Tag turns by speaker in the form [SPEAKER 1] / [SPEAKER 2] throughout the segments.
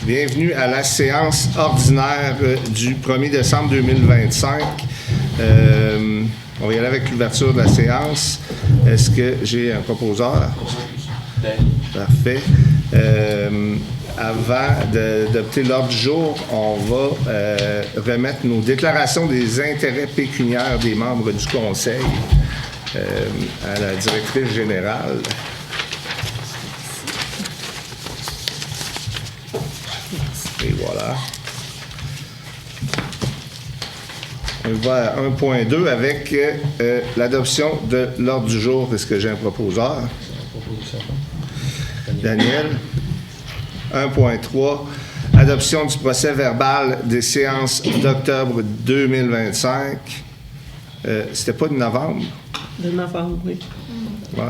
[SPEAKER 1] Bienvenue à la séance ordinaire du 1er décembre 2025. On va y aller avec l'ouverture de la séance. Est-ce que j'ai un proposeur? Parfait. Avant d'adopter l'ordre du jour, on va remettre nos déclarations des intérêts pécuniaires des membres du Conseil à la directrice générale. Et voilà. On va à 1.2 avec l'adoption de l'ordre du jour. Est-ce que j'ai un proposeur? Daniel. 1.3. Adoption du procès verbal des séances d'octobre 2025. C'était pas de novembre?
[SPEAKER 2] De novembre, oui.
[SPEAKER 1] Ouais.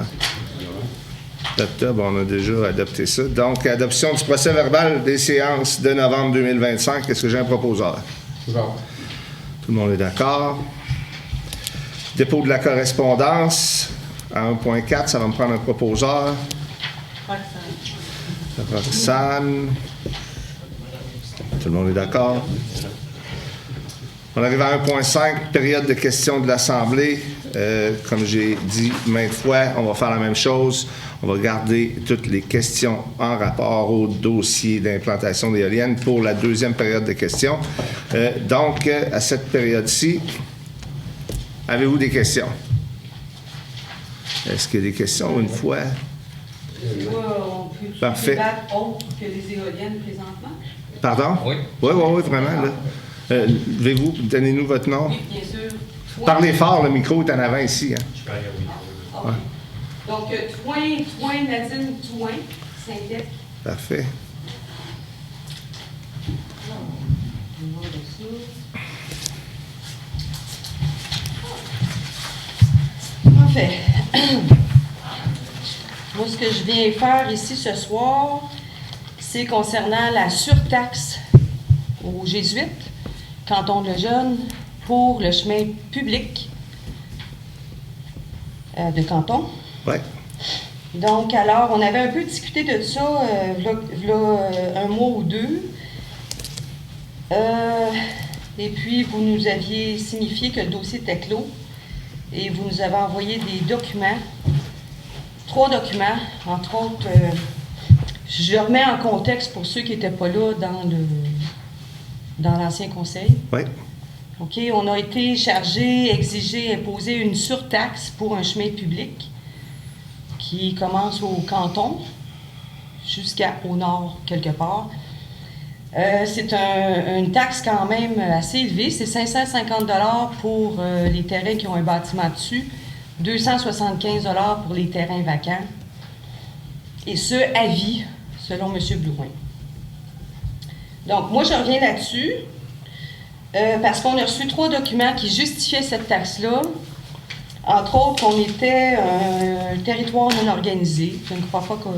[SPEAKER 1] D'octobre, on a déjà adopté ça. Donc, adoption du procès verbal des séances de novembre 2025. Est-ce que j'ai un proposeur?
[SPEAKER 3] Toujours.
[SPEAKER 1] Tout le monde est d'accord. Dépôt de la correspondance. À 1.4, ça va me prendre un proposeur. Roxane. Tout le monde est d'accord. On arrive à 1.5, période de questions de l'Assemblée. Comme j'ai dit maintes fois, on va faire la même chose. On va garder toutes les questions en rapport au dossier d'implantation d'éoliennes pour la deuxième période de questions. Donc, à cette période-ci, avez-vous des questions? Est-ce qu'il y a des questions une fois?
[SPEAKER 4] On peut
[SPEAKER 1] Parfait.
[SPEAKER 4] débattre autre que les éoliennes présentement?
[SPEAKER 1] Pardon?
[SPEAKER 3] Oui.
[SPEAKER 1] Oui, vraiment. Là. Levez-vous, donnez-nous votre nom.
[SPEAKER 4] Oui, bien sûr.
[SPEAKER 1] Parlez fort, le micro est en avant ici. Hein?
[SPEAKER 3] Je parle oui.
[SPEAKER 4] OK. Donc, Toin, Nadine Toin, Saint-Deck.
[SPEAKER 1] Parfait.
[SPEAKER 4] En fait, moi, ce que je viens faire ici ce soir, c'est concernant la surtaxe aux Jésuites, canton de Lejeune, pour le chemin public de canton.
[SPEAKER 1] Oui.
[SPEAKER 4] Donc, alors, on avait un peu discuté de ça v'là un mois ou deux. Et puis, vous nous aviez signifié que le dossier était clos et vous nous avez envoyé des documents, 3 documents, entre autres. Je remets en contexte pour ceux qui n'étaient pas là dans l'ancien conseil.
[SPEAKER 1] Oui.
[SPEAKER 4] OK, on a été chargé, exigé, imposer une surtaxe pour un chemin public qui commence au canton jusqu'au nord, quelque part. C'est une taxe quand même assez élevée. C'est 550 $ pour les terrains qui ont un bâtiment dessus, 275 $ pour les terrains vacants. Et ce, à vie, selon M. Blouin. Donc, moi, je reviens là-dessus. Parce qu'on a reçu 3 documents qui justifiaient cette taxe-là. Entre autres, qu'on était un territoire non organisé. Je ne crois pas qu'on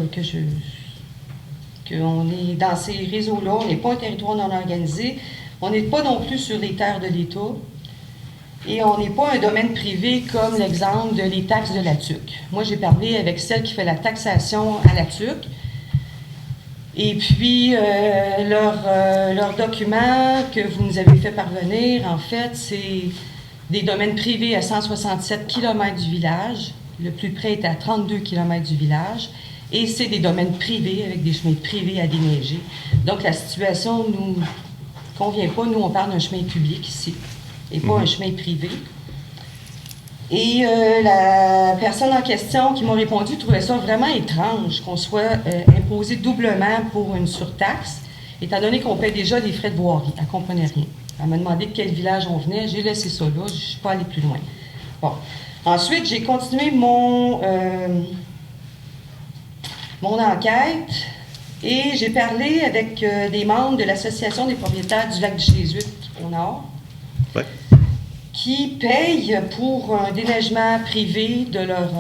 [SPEAKER 4] est dans ces réseaux-là. On n'est pas un territoire non organisé. On n'est pas non plus sur les terres de l'État. Et on n'est pas un domaine privé comme l'exemple de les taxes de la TUC. Moi, j'ai parlé avec celle qui fait la taxation à la TUC. Et puis, leurs documents que vous nous avez fait parvenir, en fait, c'est des domaines privés à 167 km du village. Le plus près est à 32 km du village. Et c'est des domaines privés avec des chemins privés à déneiger. Donc, la situation ne nous convient pas. Nous, on parle d'un chemin public ici et pas un chemin privé. Et la personne en question qui m'a répondu trouvait ça vraiment étrange qu'on soit imposé doublement pour une surtaxe, étant donné qu'on paie déjà des frais de voirie. Elle ne comprenait rien. Elle m'a demandé de quel village on venait. J'ai laissé ça là. Je ne suis pas allée plus loin. Bon. Ensuite, j'ai continué mon enquête et j'ai parlé avec des membres de l'Association des propriétaires du lac du Jésuite au nord.
[SPEAKER 1] Ouais.
[SPEAKER 4] Qui payent pour un déneigement privé de leur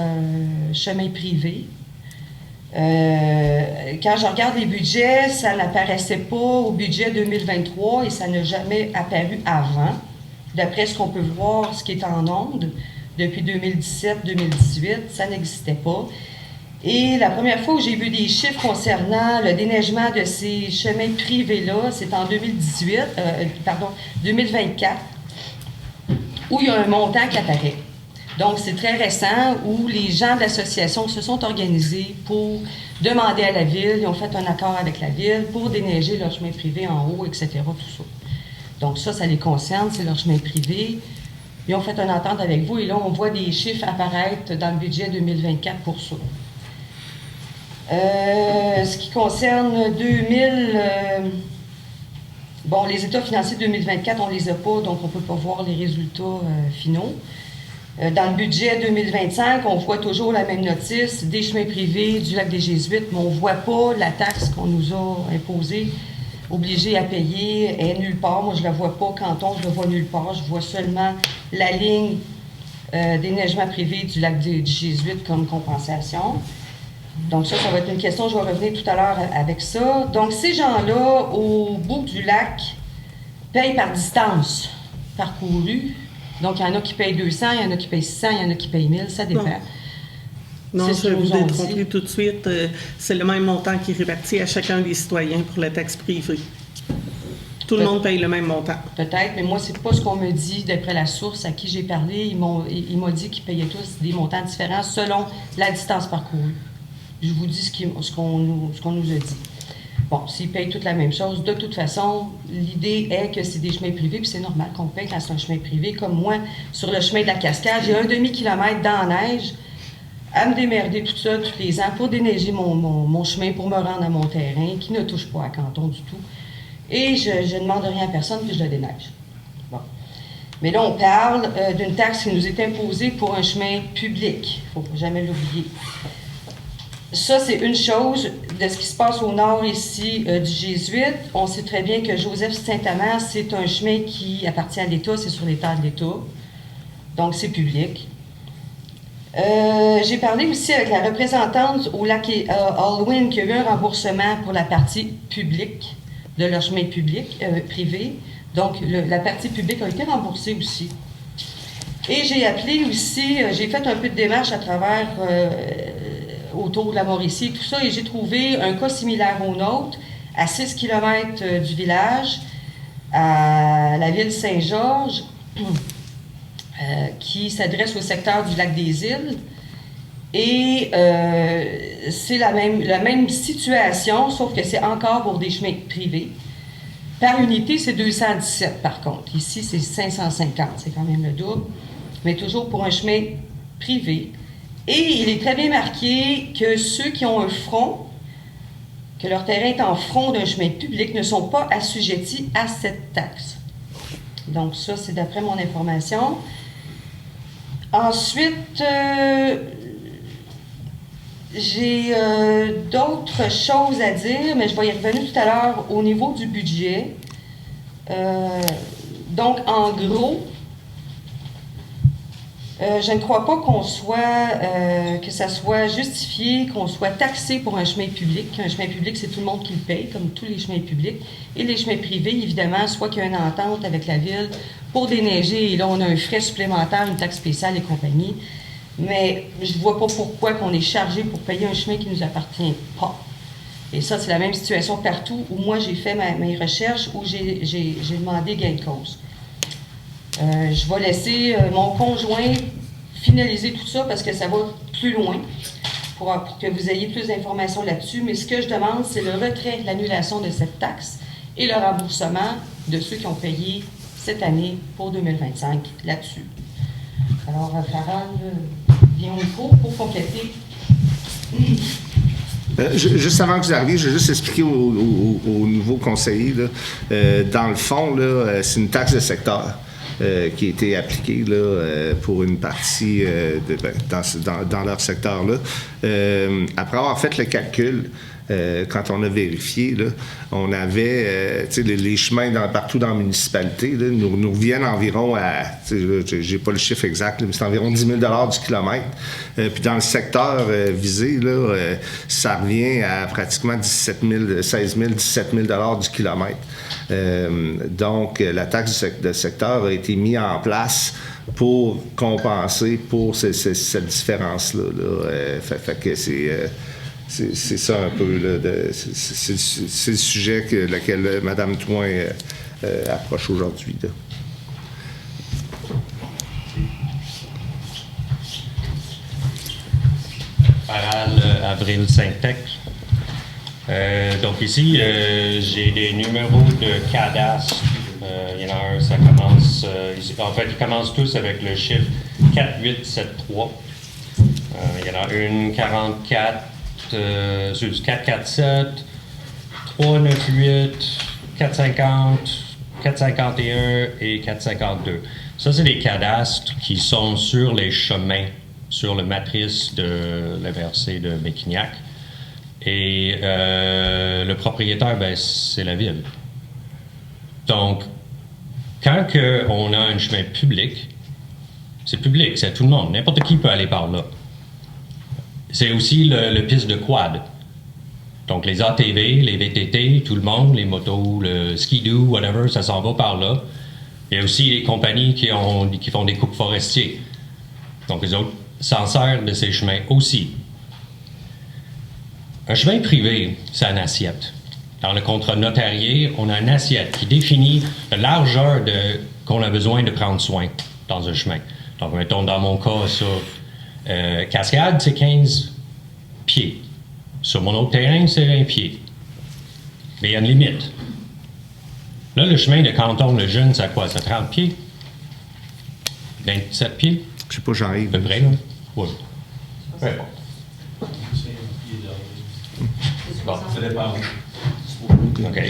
[SPEAKER 4] chemin privé. Quand je regarde les budgets, ça n'apparaissait pas au budget 2023 et ça n'a jamais apparu avant. D'après ce qu'on peut voir, ce qui est en onde, depuis 2017-2018, ça n'existait pas. Et la première fois où j'ai vu des chiffres concernant le déneigement de ces chemins privés-là, c'est en 2024, où il y a un montant qui apparaît. Donc, c'est très récent, où les gens de l'association se sont organisés pour demander à la Ville, ils ont fait un accord avec la Ville pour déneiger leur chemin privé en haut, etc., tout ça. Donc ça les concerne, c'est leur chemin privé. Ils ont fait une entente avec vous, et là, on voit des chiffres apparaître dans le budget 2024 pour ça. Ce qui concerne 2000... les états financiers 2024, on ne les a pas, donc on ne peut pas voir les résultats finaux. Dans le budget 2025, on voit toujours la même notice, des chemins privés du lac des Jésuites, mais on ne voit pas la taxe qu'on nous a imposée, obligée à payer, elle est nulle part. Moi, je ne la vois pas, canton, je ne la vois nulle part. Je vois seulement la ligne déneigement privé du lac des Jésuites comme compensation. Donc ça va être une question, je vais revenir tout à l'heure avec ça. Donc ces gens-là, au bout du lac, payent par distance parcourue. Donc il y en a qui payent 200, il y en a qui payent 600, il y en a qui payent 1000, ça dépend.
[SPEAKER 2] Non, je vais vous détromper tout de suite. C'est le même montant qui est réparti à chacun des citoyens pour la taxe privée. Tout le monde paye le même montant.
[SPEAKER 4] Peut-être, mais moi, c'est pas ce qu'on me dit d'après la source à qui j'ai parlé. Ils m'ont dit qu'ils payaient tous des montants différents selon la distance parcourue. Je vous dis ce qu'on nous a dit. Bon, s'ils payent toutes la même chose, de toute façon, l'idée est que c'est des chemins privés, puis c'est normal qu'on paye quand c'est un chemin privé. Comme moi, sur le chemin de la Cascade, j'ai un demi-kilomètre dans la neige à me démerder tout ça tous les ans pour déneiger mon chemin, pour me rendre à mon terrain, qui ne touche pas à canton du tout. Et je ne demande rien à personne, puis je le déneige. Bon. Mais là, on parle d'une taxe qui nous est imposée pour un chemin public. Il ne faut jamais l'oublier. Ça, c'est une chose de ce qui se passe au nord ici du Jésuite. On sait très bien que Joseph-Saint-Amand, c'est un chemin qui appartient à l'État, c'est sur les terres de l'État. Donc, c'est public. J'ai parlé aussi avec la représentante au lac Alwyn qui a eu un remboursement pour la partie publique de leur chemin privé. Donc, la partie publique a été remboursée aussi. Et j'ai appelé aussi, j'ai fait un peu de démarche à travers... autour de la Mauricie, tout ça, et j'ai trouvé un cas similaire au nôtre, à 6 km du village, à la ville Saint-Georges, qui s'adresse au secteur du lac des Îles. Et c'est la même situation, sauf que c'est encore pour des chemins privés. Par unité, c'est 217 par contre. Ici, c'est 550, c'est quand même le double, mais toujours pour un chemin privé. Et il est très bien marqué que ceux qui ont un front, que leur terrain est en front d'un chemin public, ne sont pas assujettis à cette taxe. Donc ça, c'est d'après mon information. Ensuite, j'ai d'autres choses à dire, mais je vais y revenir tout à l'heure au niveau du budget. Donc, en gros, je ne crois pas que ça soit justifié, qu'on soit taxé pour un chemin public. Un chemin public, c'est tout le monde qui le paye, comme tous les chemins publics. Et les chemins privés, évidemment, soit qu'il y a une entente avec la Ville pour déneiger, et là, on a un frais supplémentaire, une taxe spéciale et compagnie. Mais je ne vois pas pourquoi qu'on est chargé pour payer un chemin qui ne nous appartient pas. Et ça, c'est la même situation partout où moi, j'ai fait mes recherches, où j'ai demandé gain de cause. Je vais laisser mon conjoint finaliser tout ça parce que ça va plus loin pour que vous ayez plus d'informations là-dessus. Mais ce que je demande, c'est le retrait, l'annulation de cette taxe et le remboursement de ceux qui ont payé cette année pour 2025 là-dessus. Alors, Farah, viens au micro pour compléter.
[SPEAKER 1] Juste avant que vous arriviez, je vais juste expliquer aux nouveaux conseillers. Là, dans le fond, là, c'est une taxe de secteur. Qui a été appliquée là, pour une partie dans leur secteur-là. Après avoir fait le calcul, quand on a vérifié, là, on avait les chemins partout dans la municipalité là, nous reviennent environ à, j'ai pas le chiffre exact, là, mais c'est environ 10 000 du kilomètre. Puis dans le secteur visé, là, ça revient à pratiquement 16 000, 17 000 du kilomètre. Donc, la taxe de secteur a été mise en place pour compenser pour cette différence-là. Fait que c'est ça un peu. C'est le sujet lequel Mme Touin approche aujourd'hui. Là.
[SPEAKER 3] Avril Saint-Tech. Donc ici, j'ai des numéros de cadastre. Il y en a un, ça commence... en fait, ils commencent tous avec le chiffre 4873. Il y en a une 44, 447, 398, 450, 451 et 452. Ça, c'est des cadastres qui sont sur les chemins, sur la matrice de la versée de Mekiniak. Et le propriétaire, ben, c'est la ville. Donc, quand on a un chemin public, c'est public, c'est tout le monde. N'importe qui peut aller par là. C'est aussi le piste de quad. Donc, les ATV, les VTT, tout le monde, les motos, le skidoo, whatever, ça s'en va par là. Il y a aussi les compagnies qui font des coupes forestiers. Donc, les autres s'en servent de ces chemins aussi. Un chemin privé, c'est une assiette. Dans le contrat notarié, on a une assiette qui définit la largeur qu'on a besoin de prendre soin dans un chemin. Donc, mettons, dans mon cas, sur Cascade, c'est 15 pieds. Sur mon autre terrain, c'est 20 pieds. Mais il y a une limite. Là, le chemin de Canton-le-Jeune, c'est quoi? C'est 30 pieds? 27 pieds?
[SPEAKER 1] Je sais pas, j'arrive.
[SPEAKER 3] À peu près, là? Oui. Ouais. Bon, ça dépend. OK.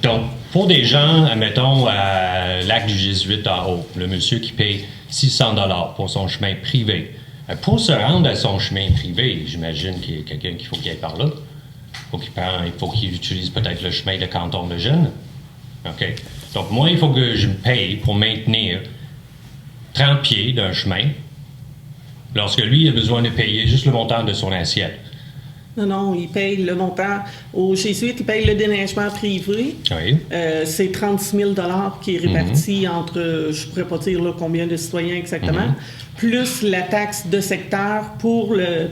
[SPEAKER 3] Donc, pour des gens, admettons, à Lac du Jésuite en haut, le monsieur qui paye 600 $ pour son chemin privé. Pour se rendre à son chemin privé, j'imagine qu'il y a quelqu'un qu'il faut qu'il aille par là. Il faut qu'il utilise peut-être le chemin de Canton-le-Jeune. OK. Donc, moi, il faut que je me paye pour maintenir 30 pieds d'un chemin, lorsque lui a besoin de payer juste le montant de son assiette.
[SPEAKER 2] Non, il paye le montant. Au Jésuite, il paye le déneigement privé. Oui. C'est 36 000 $ qui est réparti entre, je ne pourrais pas dire là, combien de citoyens exactement, plus la taxe de secteur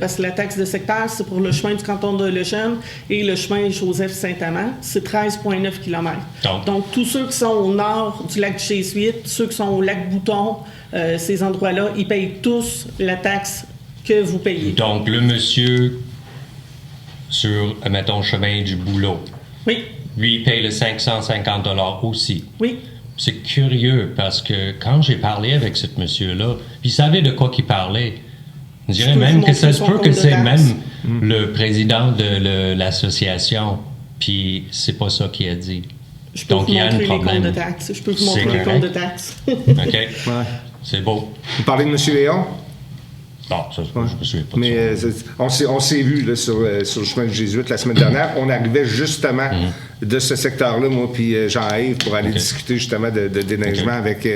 [SPEAKER 2] parce que la taxe de secteur, c'est pour le chemin du canton de Lejeune et le chemin Joseph-Saint-Amand, c'est 13,9 km. Donc, tous ceux qui sont au nord du lac du Jésuite, ceux qui sont au lac Bouton, ces endroits-là, ils payent tous la taxe que vous payez.
[SPEAKER 3] Donc, le monsieur sur, mettons, chemin du Boulot.
[SPEAKER 2] Oui.
[SPEAKER 3] Lui, il paye le 550 $ aussi.
[SPEAKER 2] Oui.
[SPEAKER 3] C'est curieux parce que quand j'ai parlé avec ce monsieur-là, il savait de quoi qu'il parlait. Je dirais même que ça se peut que c'est même le président de l'association, puis c'est pas ça qu'il a dit.
[SPEAKER 2] Donc, il y a un problème. Je peux vous montrer les comptes de taxes.
[SPEAKER 3] OK. Ouais. C'est beau.
[SPEAKER 1] Vous parlez de M. Léon?
[SPEAKER 3] Non, ça, je me souviens pas.
[SPEAKER 1] Mais on s'est vu là, sur le chemin du Jésuite la semaine dernière. On arrivait justement de ce secteur-là, moi puis Jean-Yves, pour aller discuter justement de déneigement avec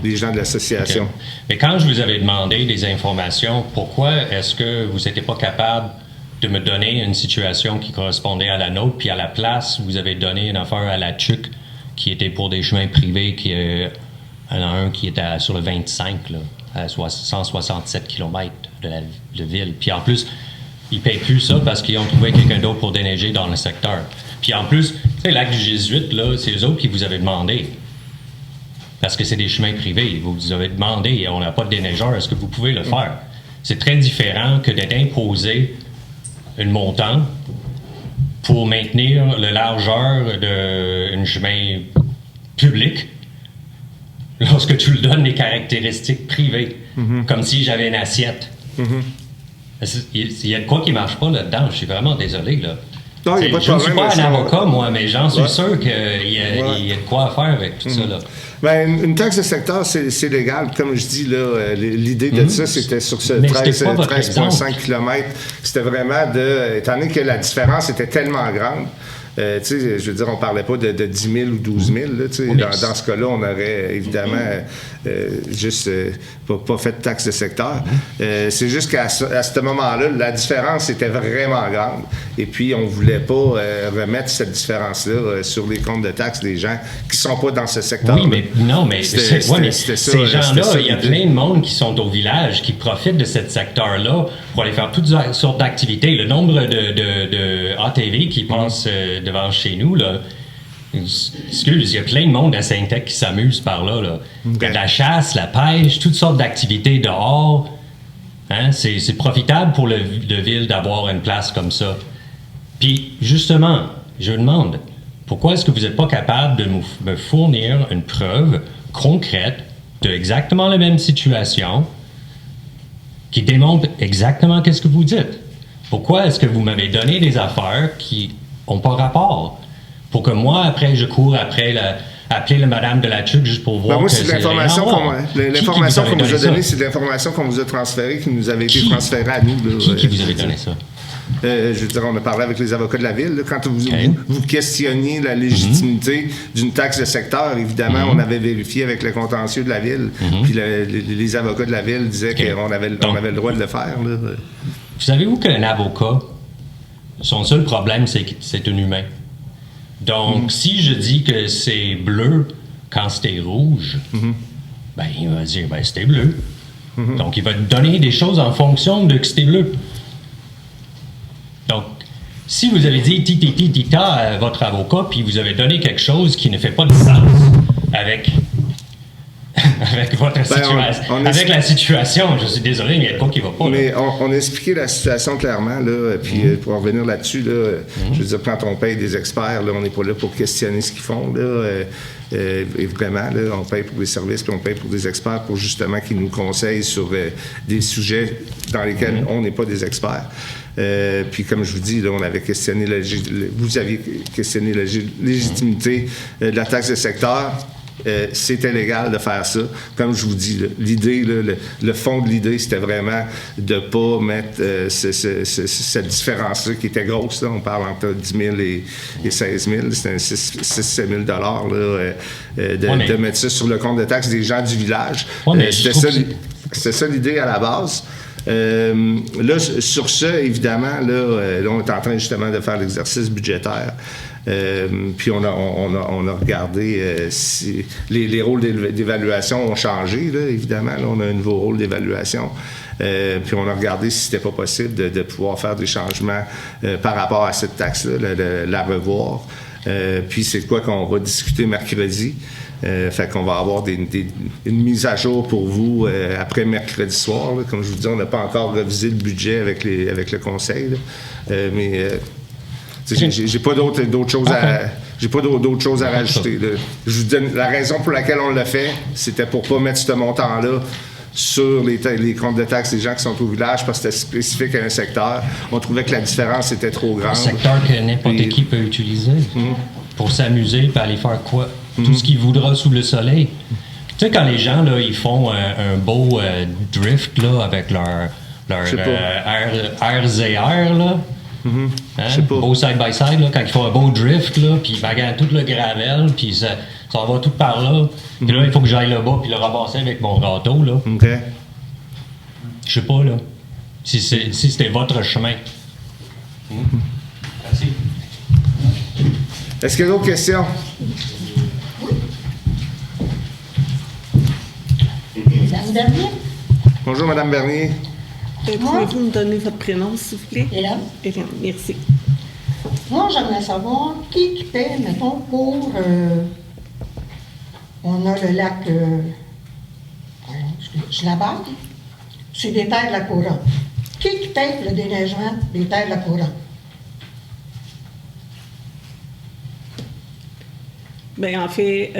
[SPEAKER 1] les gens de l'association.
[SPEAKER 3] Mais quand je vous avais demandé des informations, pourquoi est-ce que vous n'étiez pas capable de me donner une situation qui correspondait à la nôtre, puis à la place, vous avez donné une affaire à la TUC qui était pour des chemins privés, il y en a un qui était sur le 25, là, à 167 km de la ville. Puis en plus, ils ne payent plus ça parce qu'ils ont trouvé quelqu'un d'autre pour déneiger dans le secteur. Puis en plus, tu sais, le lac du Jésuite, là, c'est eux autres qui vous avez demandé. Parce que c'est des chemins privés. Vous avez demandé, on n'a pas de déneigeur, est-ce que vous pouvez le faire? C'est très différent que d'être imposé une montant pour maintenir la largeur d'un chemin public lorsque tu lui donnes des caractéristiques privées, comme si j'avais une assiette. Il y a de quoi qui ne marche pas là-dedans. Je suis vraiment désolé. Là.
[SPEAKER 1] Non, je ne
[SPEAKER 3] suis pas un avocat, moi, mais j'en suis sûr qu'il y a de quoi faire avec tout ça. Là.
[SPEAKER 1] Ben, une taxe de secteur, c'est légal. Comme je dis, là, l'idée de ça, c'était sur ce 13,5 km. C'était vraiment étant donné que la différence était tellement grande, je veux dire, on parlait pas de 10 000 ou 12 000. Là, dans ce cas-là, on aurait évidemment juste pas fait de taxe de secteur. C'est juste qu'à ce moment-là, la différence était vraiment grande. Et puis, on voulait pas remettre cette différence-là sur les comptes de taxes des gens qui sont pas dans ce secteur.
[SPEAKER 3] Oui, mais ces gens-là, il y a plein de monde qui sont au village, qui profitent de ce secteur-là pour aller faire toutes sortes d'activités. Le nombre de ATV qui passent devant chez nous, là, excuse, il y a plein de monde à Saint-Tech qui s'amuse par là. Là. Okay. La chasse, la pêche, toutes sortes d'activités dehors. Hein? C'est profitable pour le ville d'avoir une place comme ça. Puis, justement, je demande, pourquoi est-ce que vous n'êtes pas capable de me fournir une preuve concrète de exactement la même situation qui démontre exactement qu'est-ce que vous dites? Pourquoi est-ce que vous m'avez donné des affaires qui n'ont pas rapport? Pour que moi, après, je cours après appeler la madame de la TUC juste pour voir
[SPEAKER 1] moi,
[SPEAKER 3] que
[SPEAKER 1] c'est l'information qu'on vous a donnée, c'est l'information qu'on vous a transférée, qui nous avait été transférée à nous. Là,
[SPEAKER 3] qui vous avait donné ça?
[SPEAKER 1] Je veux dire, on a parlé avec les avocats de la Ville. Là, quand vous questionniez la légitimité d'une taxe de secteur, évidemment, on avait vérifié avec le contentieux de la Ville. Puis les avocats de la Ville disaient qu'on avait le droit de le faire. Là.
[SPEAKER 3] Vous savez-vous qu'un avocat, son seul problème, c'est que c'est un humain. Donc, si je dis que c'est bleu quand c'était rouge, ben, il va dire, ben, c'était bleu. Donc, il va donner des choses en fonction de que c'était bleu. Donc, si vous avez dit tita à votre avocat, puis vous avez donné quelque chose qui ne fait pas de sens avec votre situation, avec la situation, je suis désolé, mais il y a quoi qui va pas.
[SPEAKER 1] Mais on a expliqué la situation clairement, là, puis pour en revenir là-dessus, là, je veux dire, quand on paye des experts, là, on n'est pas là pour questionner ce qu'ils font, là, évidemment, là, on paye pour des services, puis on paye pour des experts pour justement qu'ils nous conseillent sur des sujets dans lesquels on n'est pas des experts. Puis comme je vous dis, là, on avait questionné vous aviez questionné la légitimité de la taxe de secteur. C'était légal de faire ça. Comme je vous dis, là, l'idée, là, le fond de l'idée, c'était vraiment de ne pas mettre cette différence-là qui était grosse. Là. On parle entre 10 000 et 16 000. C'était 6-7 000 de mettre ça sur le compte de taxes des gens du village. C'était ça l'idée à la base. Là, sur ça, évidemment, là, on est en train justement de faire l'exercice budgétaire. Puis on a regardé si les rôles d'évaluation ont changé, là, évidemment. Là, on a un nouveau rôle d'évaluation. Puis on a regardé si c'était pas possible de pouvoir faire des changements par rapport à cette taxe-là, la revoir. Puis c'est de quoi qu'on va discuter mercredi. Fait qu'on va avoir une mise à jour pour vous après mercredi soir. Là. Comme je vous dis, on n'a pas encore revisé le budget avec le conseil. Mais j'ai pas d'autres choses à rajouter. Là. Je vous donne la raison pour laquelle on l'a fait, c'était pour pas mettre ce montant-là sur les comptes de taxes des gens qui sont au village parce que c'était spécifique à un secteur. On trouvait que la différence était trop grande.
[SPEAKER 3] Un secteur que n'importe qui peut utiliser pour s'amuser et aller faire quoi? Tout ce qu'il voudra sous le soleil. Tu sais, quand les gens, là, ils font un beau drift, là, avec leur RZR, là, beau side-by-side, là, quand ils font un beau drift, là, puis ils bagarrent tout le gravel, puis ça va tout par là. Puis là, il faut que j'aille là-bas, puis le ramasser avec mon gâteau, là. Je sais pas, là, si c'était votre chemin. Merci.
[SPEAKER 1] Est-ce qu'il y a d'autres questions?
[SPEAKER 5] Madame Bernier.
[SPEAKER 1] Bonjour, Madame Bernier.
[SPEAKER 2] Pouvez-vous me donner votre prénom, s'il vous plaît?
[SPEAKER 5] Hélène.
[SPEAKER 2] Hélène, merci.
[SPEAKER 5] Moi, j'aimerais savoir qui paie, mettons, pour... on a le lac... je la barre. C'est des terres de la couronne. Qui paie le déneigement des terres de la couronne?
[SPEAKER 2] Bien, en fait,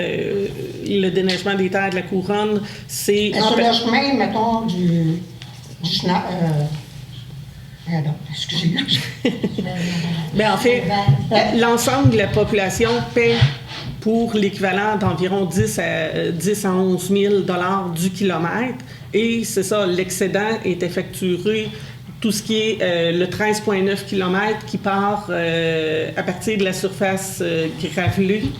[SPEAKER 2] le déneigement des terres de la couronne, c'est...
[SPEAKER 5] Sur le chemin, mettons, du pardon, excusez-moi.
[SPEAKER 2] Bien, en fait, l'ensemble de la population paie pour l'équivalent d'environ 10 à 11 000 $ du kilomètre. Et c'est ça, l'excédent est effectué tout ce qui est le 13,9 km qui part à partir de la surface gravelée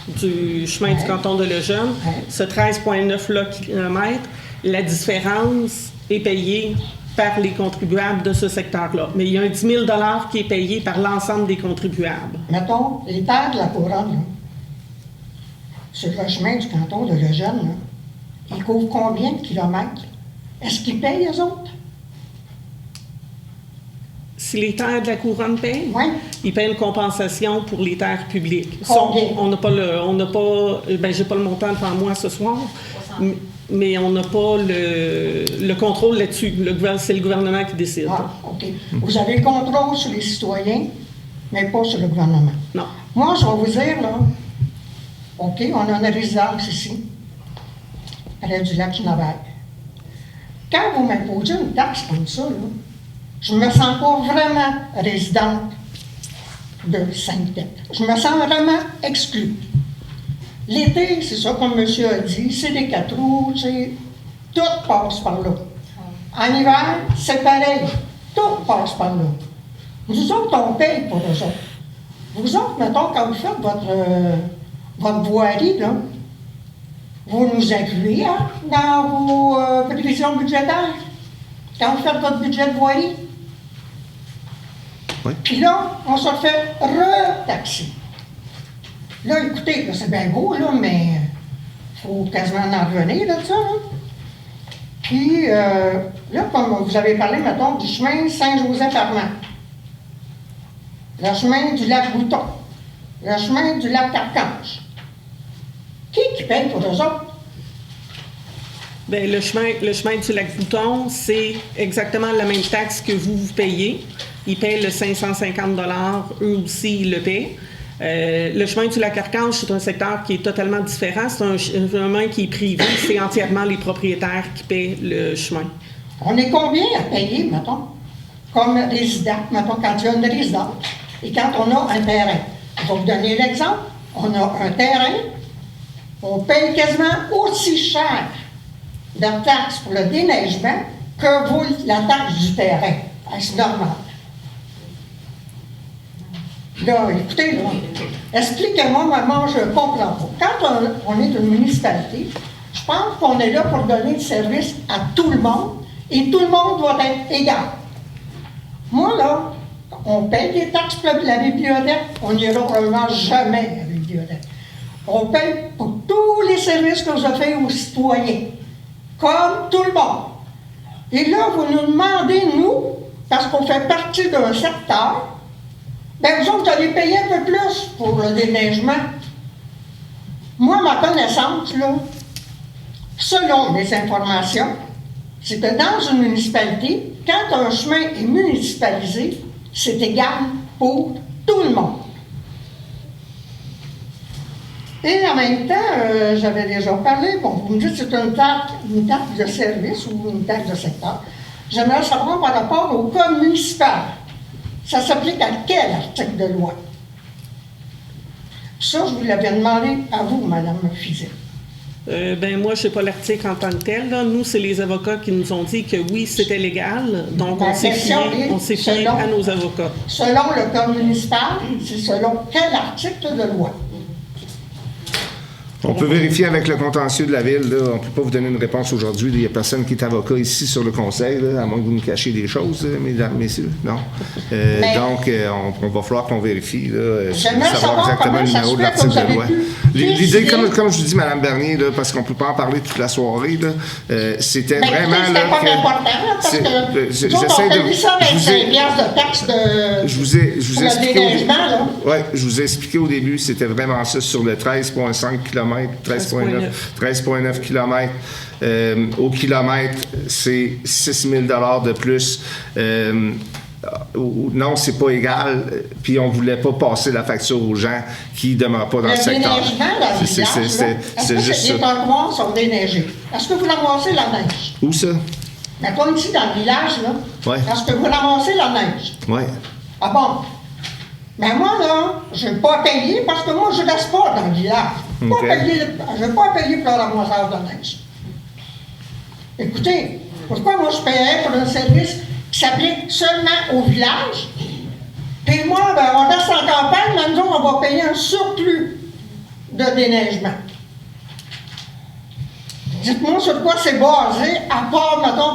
[SPEAKER 2] du chemin du canton de Lejeune. Ce 13,9 km, la différence est payée par les contribuables de ce secteur-là. Mais il y a un 10 000 $ qui est payé par l'ensemble des contribuables.
[SPEAKER 5] Mettons, les terres de la couronne, là, sur le chemin du canton de Lejeune, là, ils couvrent combien de kilomètres? Est-ce qu'ils payent, eux autres?
[SPEAKER 2] Si les terres de la couronne payent,
[SPEAKER 5] Oui.
[SPEAKER 2] ils payent une compensation pour les terres publiques.
[SPEAKER 5] Combien?
[SPEAKER 2] On n'a pas j'ai pas le montant devant moi ce soir, mais on n'a pas le contrôle là-dessus. C'est le gouvernement qui décide.
[SPEAKER 5] Ah, OK. Vous avez le contrôle sur les citoyens, mais pas sur le gouvernement.
[SPEAKER 2] Non.
[SPEAKER 5] Moi, je vais vous dire, là, OK, on a une résidence ici, près du lac Genève. Quand vous m'imposez une taxe comme ça, là, je me sens pas vraiment résidente de Sainte-Tête. Je me sens vraiment exclue. L'été, c'est ça, comme monsieur a dit, c'est des 4 roues, tout passe par là. En hiver, c'est pareil, tout passe par là. Nous autres, on paye pour eux autres. Vous autres, mettons, quand vous faites votre voirie, là, vous nous incluez dans vos prévisions budgétaires, quand vous faites votre budget de voirie.
[SPEAKER 1] Oui.
[SPEAKER 5] Puis là, on se fait retaxer. Là, écoutez, là, c'est bien beau, là, mais il faut quasiment en revenir de ça. Là. Puis, là, comme vous avez parlé, mettons, du chemin Saint-Joseph-Armand, le chemin du lac Bouton, le chemin du lac Archange. Qui paye pour eux autres?
[SPEAKER 2] Bien, le chemin du lac Bouton, c'est exactement la même taxe que vous payez. Ils payent le 550 $, eux aussi, ils le paient. Le chemin du lac Archange, c'est un secteur qui est totalement différent. C'est un chemin qui est privé. C'est entièrement les propriétaires qui paient le chemin.
[SPEAKER 5] On est combien à payer, mettons, comme résident, mettons, quand il y a une résidence et quand on a un terrain? Je vais vous donner l'exemple. On a un terrain, on paye quasiment aussi cher de taxes pour le déneigement que vaut la taxe du terrain. C'est normal. Là, écoutez, là, expliquez-moi, maman, je ne comprends pas. Quand on est une municipalité, je pense qu'on est là pour donner du service à tout le monde et tout le monde doit être égal. Moi, là, on paye des taxes pour la bibliothèque, on n'ira probablement jamais à la bibliothèque. On paye pour tous les services qu'on a fait aux citoyens, comme tout le monde. Et là, vous nous demandez, nous, parce qu'on fait partie d'un secteur, bien, vous autres, vous allez payer un peu plus pour le déneigement. Moi, ma connaissance, là, selon mes informations, c'est que dans une municipalité, quand un chemin est municipalisé, c'est égal pour tout le monde. Et en même temps, j'avais déjà parlé, bon, vous me dites que c'est une taxe de service ou une taxe de secteur. J'aimerais savoir par rapport au code municipal. Ça s'applique à quel article de loi? Ça, je vous l'avais demandé à vous, Mme Fizet.
[SPEAKER 2] Moi, je ne sais pas l'article en tant que tel. Là. Nous, c'est les avocats qui nous ont dit que oui, c'était légal. Donc, on s'est fié à nos avocats.
[SPEAKER 5] Selon le code municipal, c'est selon quel article de loi?
[SPEAKER 1] On peut vérifier avec le contentieux de la Ville. Là. On ne peut pas vous donner une réponse aujourd'hui. Il n'y a personne qui est avocat ici sur le conseil, là, à moins que vous nous cachiez des choses, mesdames, messieurs. Non. Donc, on va falloir qu'on vérifie. Là, savoir exactement le numéro de l'article de loi. L'idée, comme je vous dis, Mme Bernier, là, parce qu'on ne peut pas en parler toute la soirée, là, c'était vraiment...
[SPEAKER 5] C'était pas important, parce que j'essaie de... ça avec 5 de taxes de...
[SPEAKER 1] Je vous ai expliqué au début, c'était vraiment ça sur le 13,5 km. 13,9 km. Au kilomètre, c'est 6 000 $ de plus. Non, c'est pas égal. Puis on voulait pas passer la facture aux gens qui ne demeurent pas dans le secteur.
[SPEAKER 5] C'est juste ça. Les trottoirs sont déneigés. Est-ce que vous ramassez la neige?
[SPEAKER 1] Où ça?
[SPEAKER 5] Mais comme ici, dans le village, là.
[SPEAKER 1] Ouais.
[SPEAKER 5] Est-ce que vous ramassez la neige?
[SPEAKER 1] Oui.
[SPEAKER 5] Ah bon? Mais moi, là, je n'ai pas payé parce que moi, je ne reste pas dans le village. Je n'ai pas payé pour le ramassage de neige. Écoutez, pourquoi moi je paierais pour un service s'applique seulement au village. Puis moi, ben, on reste en campagne, mais nous autres, on va payer un surplus de déneigement. Dites-moi sur quoi c'est basé, à part, mettons,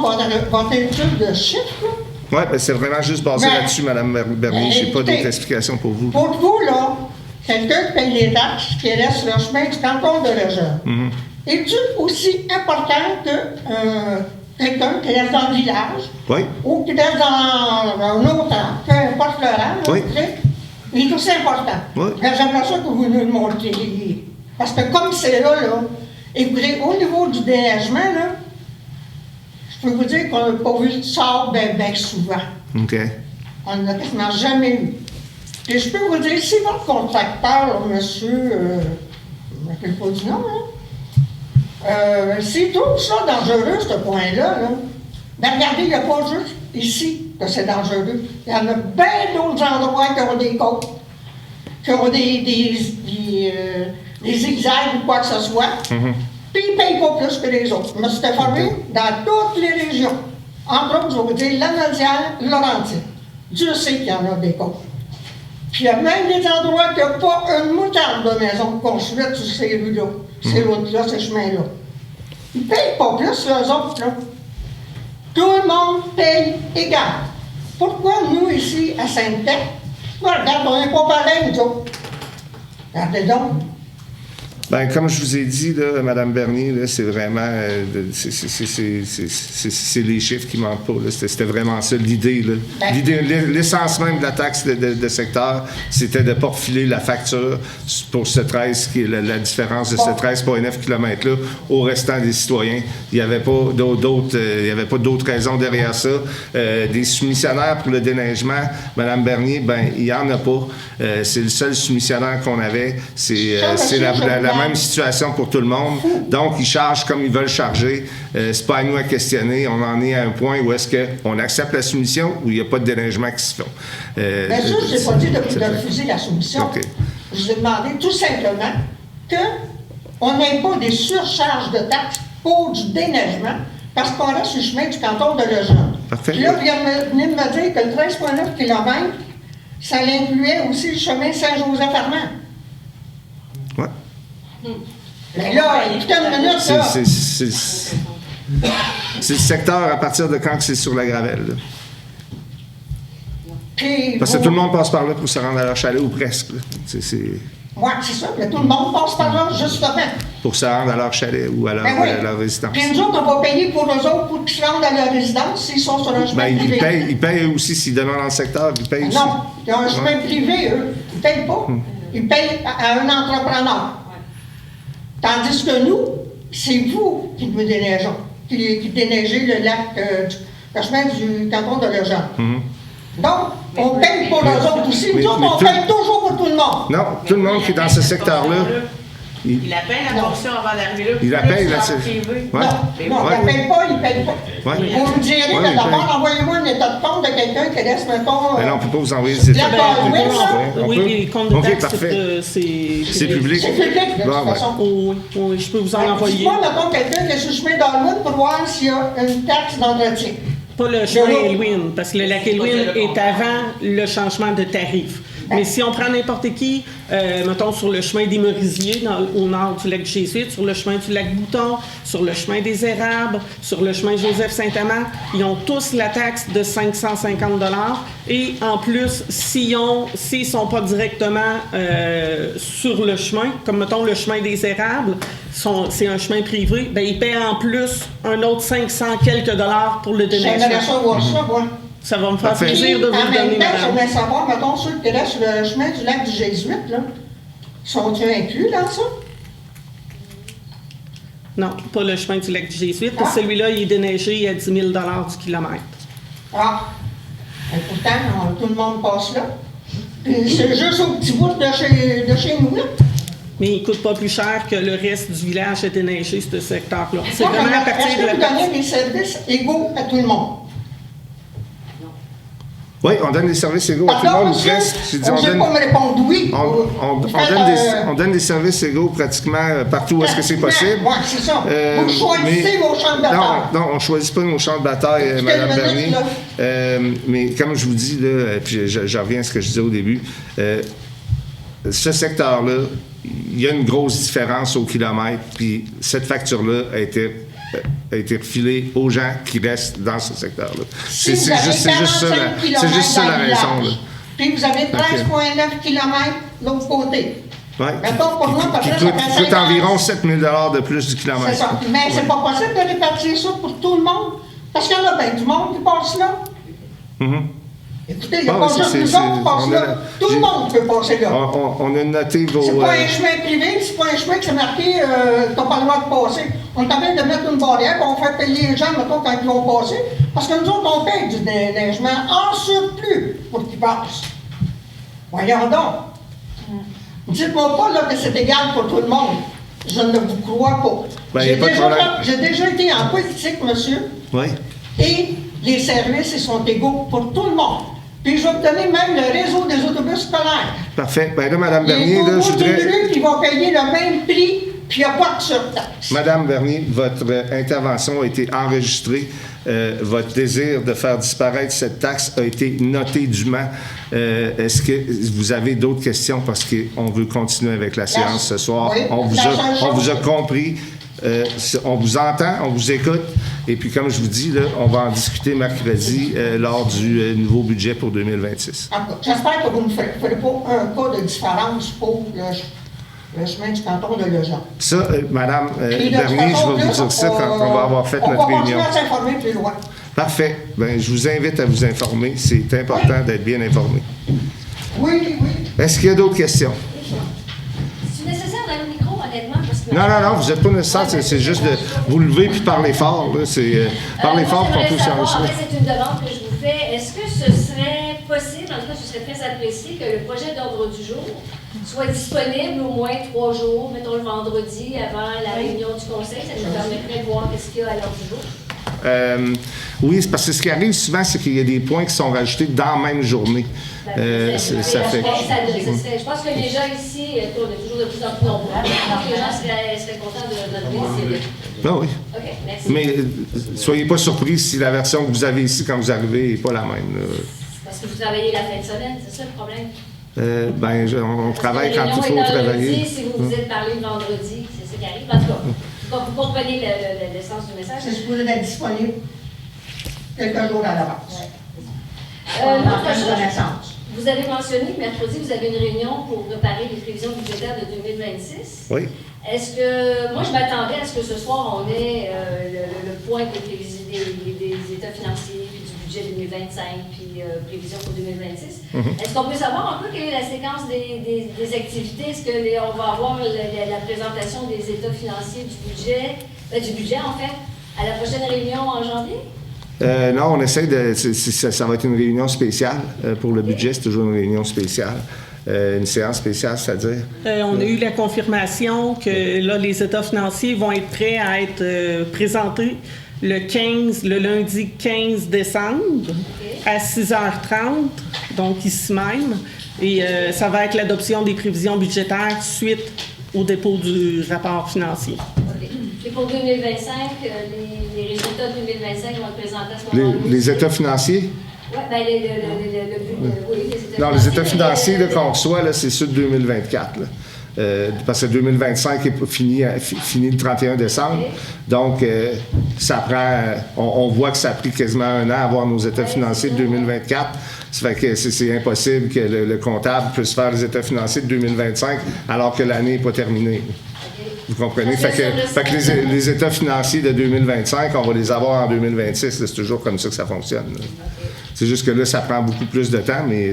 [SPEAKER 5] votre étude de chiffres.
[SPEAKER 1] Oui, ben c'est vraiment juste basé
[SPEAKER 5] Ben,
[SPEAKER 1] là-dessus, Mme Bernier. Je n'ai pas
[SPEAKER 5] écoutez,
[SPEAKER 1] d'autres explications pour vous.
[SPEAKER 5] Pour vous, là, quelqu'un qui paye les taxes, qui reste sur le chemin du canton de Lejeune, est-il aussi important que quelqu'un qui reste dans le village
[SPEAKER 1] Oui.
[SPEAKER 5] ou qui reste dans un autre rang, peu importe le rang, là,
[SPEAKER 1] Oui.
[SPEAKER 5] il est aussi important.
[SPEAKER 1] Oui.
[SPEAKER 5] Mais j'aimerais ça que vous nous le montriez. Parce que comme c'est là, écoutez, au niveau du déneigement, là, je peux vous dire qu'on n'a pas vu de sable bien souvent.
[SPEAKER 1] OK.
[SPEAKER 5] On n'a quasiment jamais eu. Puis je peux vous dire, si votre contracteur, monsieur, je ne me rappelle pas du nom, s'il trouve ça dangereux, ce point-là, ben regardez, il n'y a pas juste ici que c'est dangereux. Il y en a bien d'autres endroits qui ont des côtes, qui ont des zigzags ou quoi que ce soit. Puis ils ne payent pas plus que les autres. Je me suis informé dans toutes les régions. Entre autres, je vais vous dire, Lanaudière, Laurentide. Dieu sait qu'il y en a des côtes. Puis il y a même des endroits qui n'ont pas une moutarde de maison construite sur ces rues-là, ces routes-là, ces chemins-là. Ils ne payent pas plus, eux autres, là. Tout le monde paye égal. Pourquoi nous, ici, à Sainte-Tech, regarde, on n'est pas pareil, nous autres. Regardez donc.
[SPEAKER 1] Ben, comme je vous ai dit, là, Mme Bernier, là, c'est vraiment... c'est les chiffres qui manquent pas. C'était vraiment ça, l'idée. L'essence même de la taxe de secteur, c'était de ne pas refiler la facture pour ce 13, qui est la différence de ce 13,9 km-là, au restant des citoyens. Il n'y avait pas d'autres raisons derrière ça. Des soumissionnaires pour le déneigement, Mme Bernier, ben il n'y en a pas. C'est le seul soumissionnaire qu'on avait. C'est la même situation pour tout le monde. Donc, ils chargent comme ils veulent charger. C'est pas à nous à questionner. On en est à un point où est-ce qu'on accepte la soumission ou il n'y a pas de déneigement qui se fait.
[SPEAKER 5] Bien sûr, je n'ai pas dit de refuser la soumission.
[SPEAKER 1] Okay.
[SPEAKER 5] Je vous ai demandé tout simplement qu'on n'ait pas des surcharges de taxes pour du déneigement parce qu'on reste sur le chemin du canton de Lejeune.
[SPEAKER 1] Parfait.
[SPEAKER 5] Puis là, vous venez de me dire que le 13,9 km, ça incluait aussi le chemin Saint-Joseph-Armand.
[SPEAKER 1] Oui.
[SPEAKER 5] Mais là, écoutez une minute, là.
[SPEAKER 1] C'est le secteur à partir de quand c'est sur la gravelle. Là. Parce que tout le monde passe par là pour se rendre à leur chalet, ou presque. Oui,
[SPEAKER 5] c'est ça. Mais tout le monde passe par là, justement.
[SPEAKER 1] Pour se rendre à leur chalet ou à leur résidence.
[SPEAKER 5] Puis nous autres, on va payer pour eux autres pour qu'ils se rendent à leur résidence s'ils sont sur un chemin privé.
[SPEAKER 1] Ils payent eux aussi, s'ils demeurent dans le secteur, ils payent aussi.
[SPEAKER 5] Non, ils ont un chemin privé, eux. Ils ne payent pas. Ils payent à un entrepreneur. Tandis que nous, c'est vous qui nous déneigeons, qui déneigez le lac, le chemin du canton de Lejeune. Donc, on paye pour eux autres aussi. Nous autres, on paye toujours pour tout le monde.
[SPEAKER 1] Non, tout le monde qui est dans ce secteur-là.
[SPEAKER 2] Il la paye la portion avant d'arriver là.
[SPEAKER 1] Il la paye, là.
[SPEAKER 5] Non, il ne paye pas, il ne paye pas. Vous me direz, mais d'abord, envoyez-moi un état de compte de quelqu'un qui laisse, mettons...
[SPEAKER 1] Mais non, on ne peut pas vous envoyer des états de compte.
[SPEAKER 2] Oui, les comptes de taxes,
[SPEAKER 1] c'est public.
[SPEAKER 5] C'est public, de toute façon.
[SPEAKER 2] Oui, je peux vous en envoyer.
[SPEAKER 5] Dis-moi, mettons, quelqu'un qui est sur le chemin d'Alwyn pour voir s'il y a une taxe d'entretien.
[SPEAKER 2] Pas le chemin Elwyn, parce que le lac Elwyn est avant le changement de tarif. Mais si on prend n'importe qui, mettons sur le chemin des Merisiers, au nord du lac du Jésuite, sur le chemin du lac Bouton, sur le chemin des Érables, sur le chemin Joseph-Saint-Amand, ils ont tous la taxe de 550 $. Et en plus, s'ils ne sont pas directement sur le chemin, comme mettons le chemin des Érables, c'est un chemin privé, bien, ils paient en plus un autre 500 quelques $ pour le déneigement.
[SPEAKER 5] J'aimerais savoir ça, moi.
[SPEAKER 2] Ça va me faire plaisir de vous le donner,
[SPEAKER 5] en même temps,
[SPEAKER 2] madame.
[SPEAKER 5] j'aimerais savoir, mettons, ceux qui restent sur le chemin du lac du Jésuite, là, sont-ils inclus dans ça?
[SPEAKER 2] Non, pas le chemin du lac du Jésuite. Celui-là, il est déneigé à 10 000 $ du kilomètre.
[SPEAKER 5] Ah! Et pourtant, tout le monde passe là. Puis c'est juste au petit bout de chez nous, là.
[SPEAKER 2] Mais il ne coûte pas plus cher que le reste du village à déneiger, ce secteur-là. C'est vraiment à partir de la...
[SPEAKER 5] Est-ce que vous donnez des services égaux à tout le monde?
[SPEAKER 1] Oui, on donne des services égaux à tout le
[SPEAKER 5] Pardon,
[SPEAKER 1] monde, ou
[SPEAKER 5] monsieur?
[SPEAKER 1] presque. J'ai dit,
[SPEAKER 5] On ne sait pas me répondre oui.
[SPEAKER 1] on donne des services égaux pratiquement partout où est-ce que c'est possible.
[SPEAKER 5] Oui, c'est ça. Vous choisissez vos champs de bataille.
[SPEAKER 1] Non, on ne choisit pas nos champs de bataille, Mme Bernier. Mais comme je vous dis, là, puis je reviens à ce que je disais au début, ce secteur-là, il y a une grosse différence au kilomètre, puis cette facture-là a été refilée aux gens qui restent dans ce secteur-là.
[SPEAKER 5] C'est juste ça la raison. Là. Puis vous avez 13,9 km de l'autre côté.
[SPEAKER 1] Oui.
[SPEAKER 5] Mettons, pour moi,
[SPEAKER 1] qui coûte environ 7 000 de plus du kilomètre.
[SPEAKER 5] C'est ça. Mais c'est pas possible de répartir ça pour tout le monde, parce qu'il y en a bien du monde qui passe là. Écoutez, il n'y a pas juste nous autres qui passent là. Tout le monde peut passer là.
[SPEAKER 1] On a noté vos...
[SPEAKER 5] C'est pas un chemin privé, c'est pas un chemin qui est marqué t'as pas le droit de passer. On est en train de mettre une barrière, puis on fait payer les gens, mettons, quand ils vont passer, parce que nous autres, on paye du déneigement en surplus pour qu'ils passent. Voyons donc. Dites-moi pas là, que c'est égal pour tout le monde. Je ne vous crois pas. J'ai déjà été en politique, monsieur.
[SPEAKER 1] Oui.
[SPEAKER 5] Et les services, ils sont égaux pour tout le monde. Puis je vais te donner même le réseau des autobus scolaires.
[SPEAKER 1] Parfait. Bien là, Mme Bernier, là, je voudrais...
[SPEAKER 5] qui vont payer le même prix, puis il n'y a pas de surtaxe.
[SPEAKER 1] Mme Bernier, votre intervention a été enregistrée. Votre désir de faire disparaître cette taxe a été noté dûment. Est-ce que vous avez d'autres questions? Parce qu'on veut continuer avec la séance ce soir.
[SPEAKER 5] Oui,
[SPEAKER 1] on vous a compris. On vous entend, on vous écoute. Et puis, comme je vous dis, là, on va en discuter mercredi lors du nouveau budget pour 2026.
[SPEAKER 5] J'espère que vous ne ferez pas un cas de différence pour le chemin du canton de Legend.
[SPEAKER 1] Ça, Mme Bernier, je vais vous dire ça quand on va avoir fait notre réunion.
[SPEAKER 5] On va continuer à s'informer plus loin.
[SPEAKER 1] Parfait. Bien, je vous invite à vous informer. C'est important d'être bien informé.
[SPEAKER 5] Oui.
[SPEAKER 1] Est-ce qu'il y a d'autres questions?
[SPEAKER 6] C'est nécessaire dans le micro, honnêtement, parce que...
[SPEAKER 1] Non, vous n'êtes pas nécessaire. C'est juste de vous lever puis parler fort. Parler fort pour qu'on puisse enregistrer.
[SPEAKER 6] En fait, c'est une demande que je vous fais. Est-ce que ce serait possible, en tout cas, ce serait très apprécié, que le projet d'ordre du jour soit disponible au moins 3 jours, mettons le vendredi, avant la réunion du conseil? Ça nous permettrait de voir ce qu'il y a à l'ordre du jour.
[SPEAKER 1] Oui, c'est parce que ce qui arrive souvent, c'est qu'il y a des points qui sont rajoutés dans la même journée. Ça fait...
[SPEAKER 6] Je pense que les gens ici, on est toujours de plus en plus nombreux. Donc les gens seraient contents de notre visite.
[SPEAKER 1] Ah oui.
[SPEAKER 6] OK, merci.
[SPEAKER 1] Mais soyez pas surpris si la version que vous avez ici quand vous arrivez n'est pas la même.
[SPEAKER 6] Parce que vous travaillez la fin de semaine, c'est ça le problème?
[SPEAKER 1] On travaille quand il faut travailler.
[SPEAKER 6] Lundi, si vous vous êtes parlé le vendredi, c'est ce qui arrive. En tout cas, vous comprenez l'essence du message.
[SPEAKER 5] C'est supposé être disponible quelques jours à l'avance.
[SPEAKER 6] Vous avez mentionné que mercredi, vous avez une réunion pour préparer les prévisions budgétaires de 2026.
[SPEAKER 1] Oui.
[SPEAKER 6] Est-ce que, moi, je m'attendais à ce que ce soir, on ait le point des états financiers, puis du budget 2025, puis prévisions pour 2026. Est-ce qu'on peut savoir un peu quelle est la séquence des activités? Est-ce qu'on va avoir la présentation des états financiers du budget en fait, à la prochaine réunion en janvier?
[SPEAKER 1] Non, on essaie de... Ça va être une réunion spéciale pour le budget. C'est toujours une réunion spéciale. Une séance spéciale, c'est-à-dire?
[SPEAKER 2] On a eu la confirmation que là, les états financiers vont être prêts à être présentés le lundi 15 décembre à 6h30, donc ici même. Et ça va être l'adoption des prévisions budgétaires suite au dépôt du rapport financier.
[SPEAKER 6] Et pour 2025, les résultats de 2025 vont être présentés à ce moment-là.
[SPEAKER 1] Les états financiers?
[SPEAKER 6] Oui, bien, les états
[SPEAKER 1] non, les états financiers qu'on reçoit, là, c'est ceux de 2024. Là. Parce que 2025 est fini le 31 décembre. Okay. Donc, ça prend... On voit que ça a pris quasiment 1 an à avoir nos états financiers de 2024. Ça fait que c'est impossible que le comptable puisse faire les états financiers de 2025 alors que l'année n'est pas terminée. Vous comprenez? Fait que les états financiers de 2025, on va les avoir en 2026. C'est toujours comme ça que ça fonctionne. Okay. C'est juste que là, ça prend beaucoup plus de temps, mais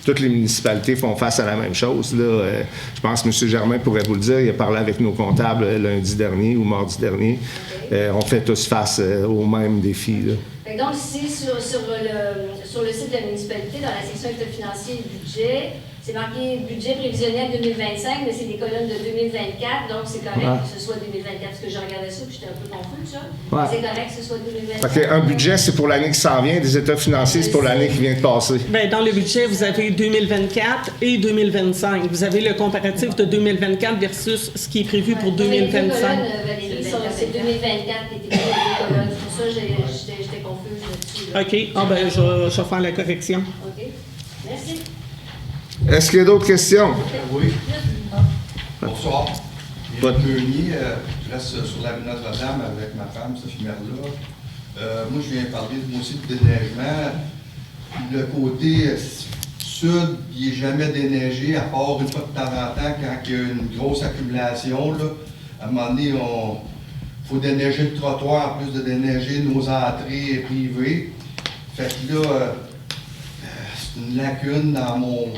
[SPEAKER 1] toutes les municipalités font face à la même chose. Là. Je pense que M. Germain pourrait vous le dire. Il a parlé avec nos comptables lundi dernier ou mardi dernier. Okay. On fait tous face aux mêmes défis. Là.
[SPEAKER 6] Donc, ici, sur le site de la municipalité, dans la section état financier et budget, c'est marqué budget prévisionnel 2025, mais c'est des colonnes de 2024, donc c'est correct que ce soit 2024. Parce que je regardais ça, puis j'étais un peu confus, ça.
[SPEAKER 1] Ouais.
[SPEAKER 6] C'est correct que ce soit 2024.
[SPEAKER 1] OK, un budget, c'est pour l'année qui s'en vient, des états financiers, c'est pour l'année qui vient de passer.
[SPEAKER 2] Bien, dans le budget, vous avez 2024 et 2025. Vous avez le comparatif de 2024 versus ce qui est prévu pour 2025.
[SPEAKER 6] Valérie, c'est 2024 qui est écrit dans les colonnes. C'est pour ça que j'étais confuse là-dessus. Là.
[SPEAKER 2] OK. Ah ben, je vais faire la correction.
[SPEAKER 6] OK. Merci.
[SPEAKER 1] Est-ce qu'il y a d'autres questions?
[SPEAKER 7] Oui. Bonsoir. Éric Meunier, je reste sur l'avenue Notre-Dame avec ma femme, Sophie Merla. Moi, je viens parler moi aussi de déneigement. Le côté sud, il n'est jamais déneigé, à part une fois de temps en temps, quand il y a une grosse accumulation. Là, à un moment donné, il faut déneiger le trottoir, en plus de déneiger nos entrées privées. Fait que là, c'est une lacune dans mon...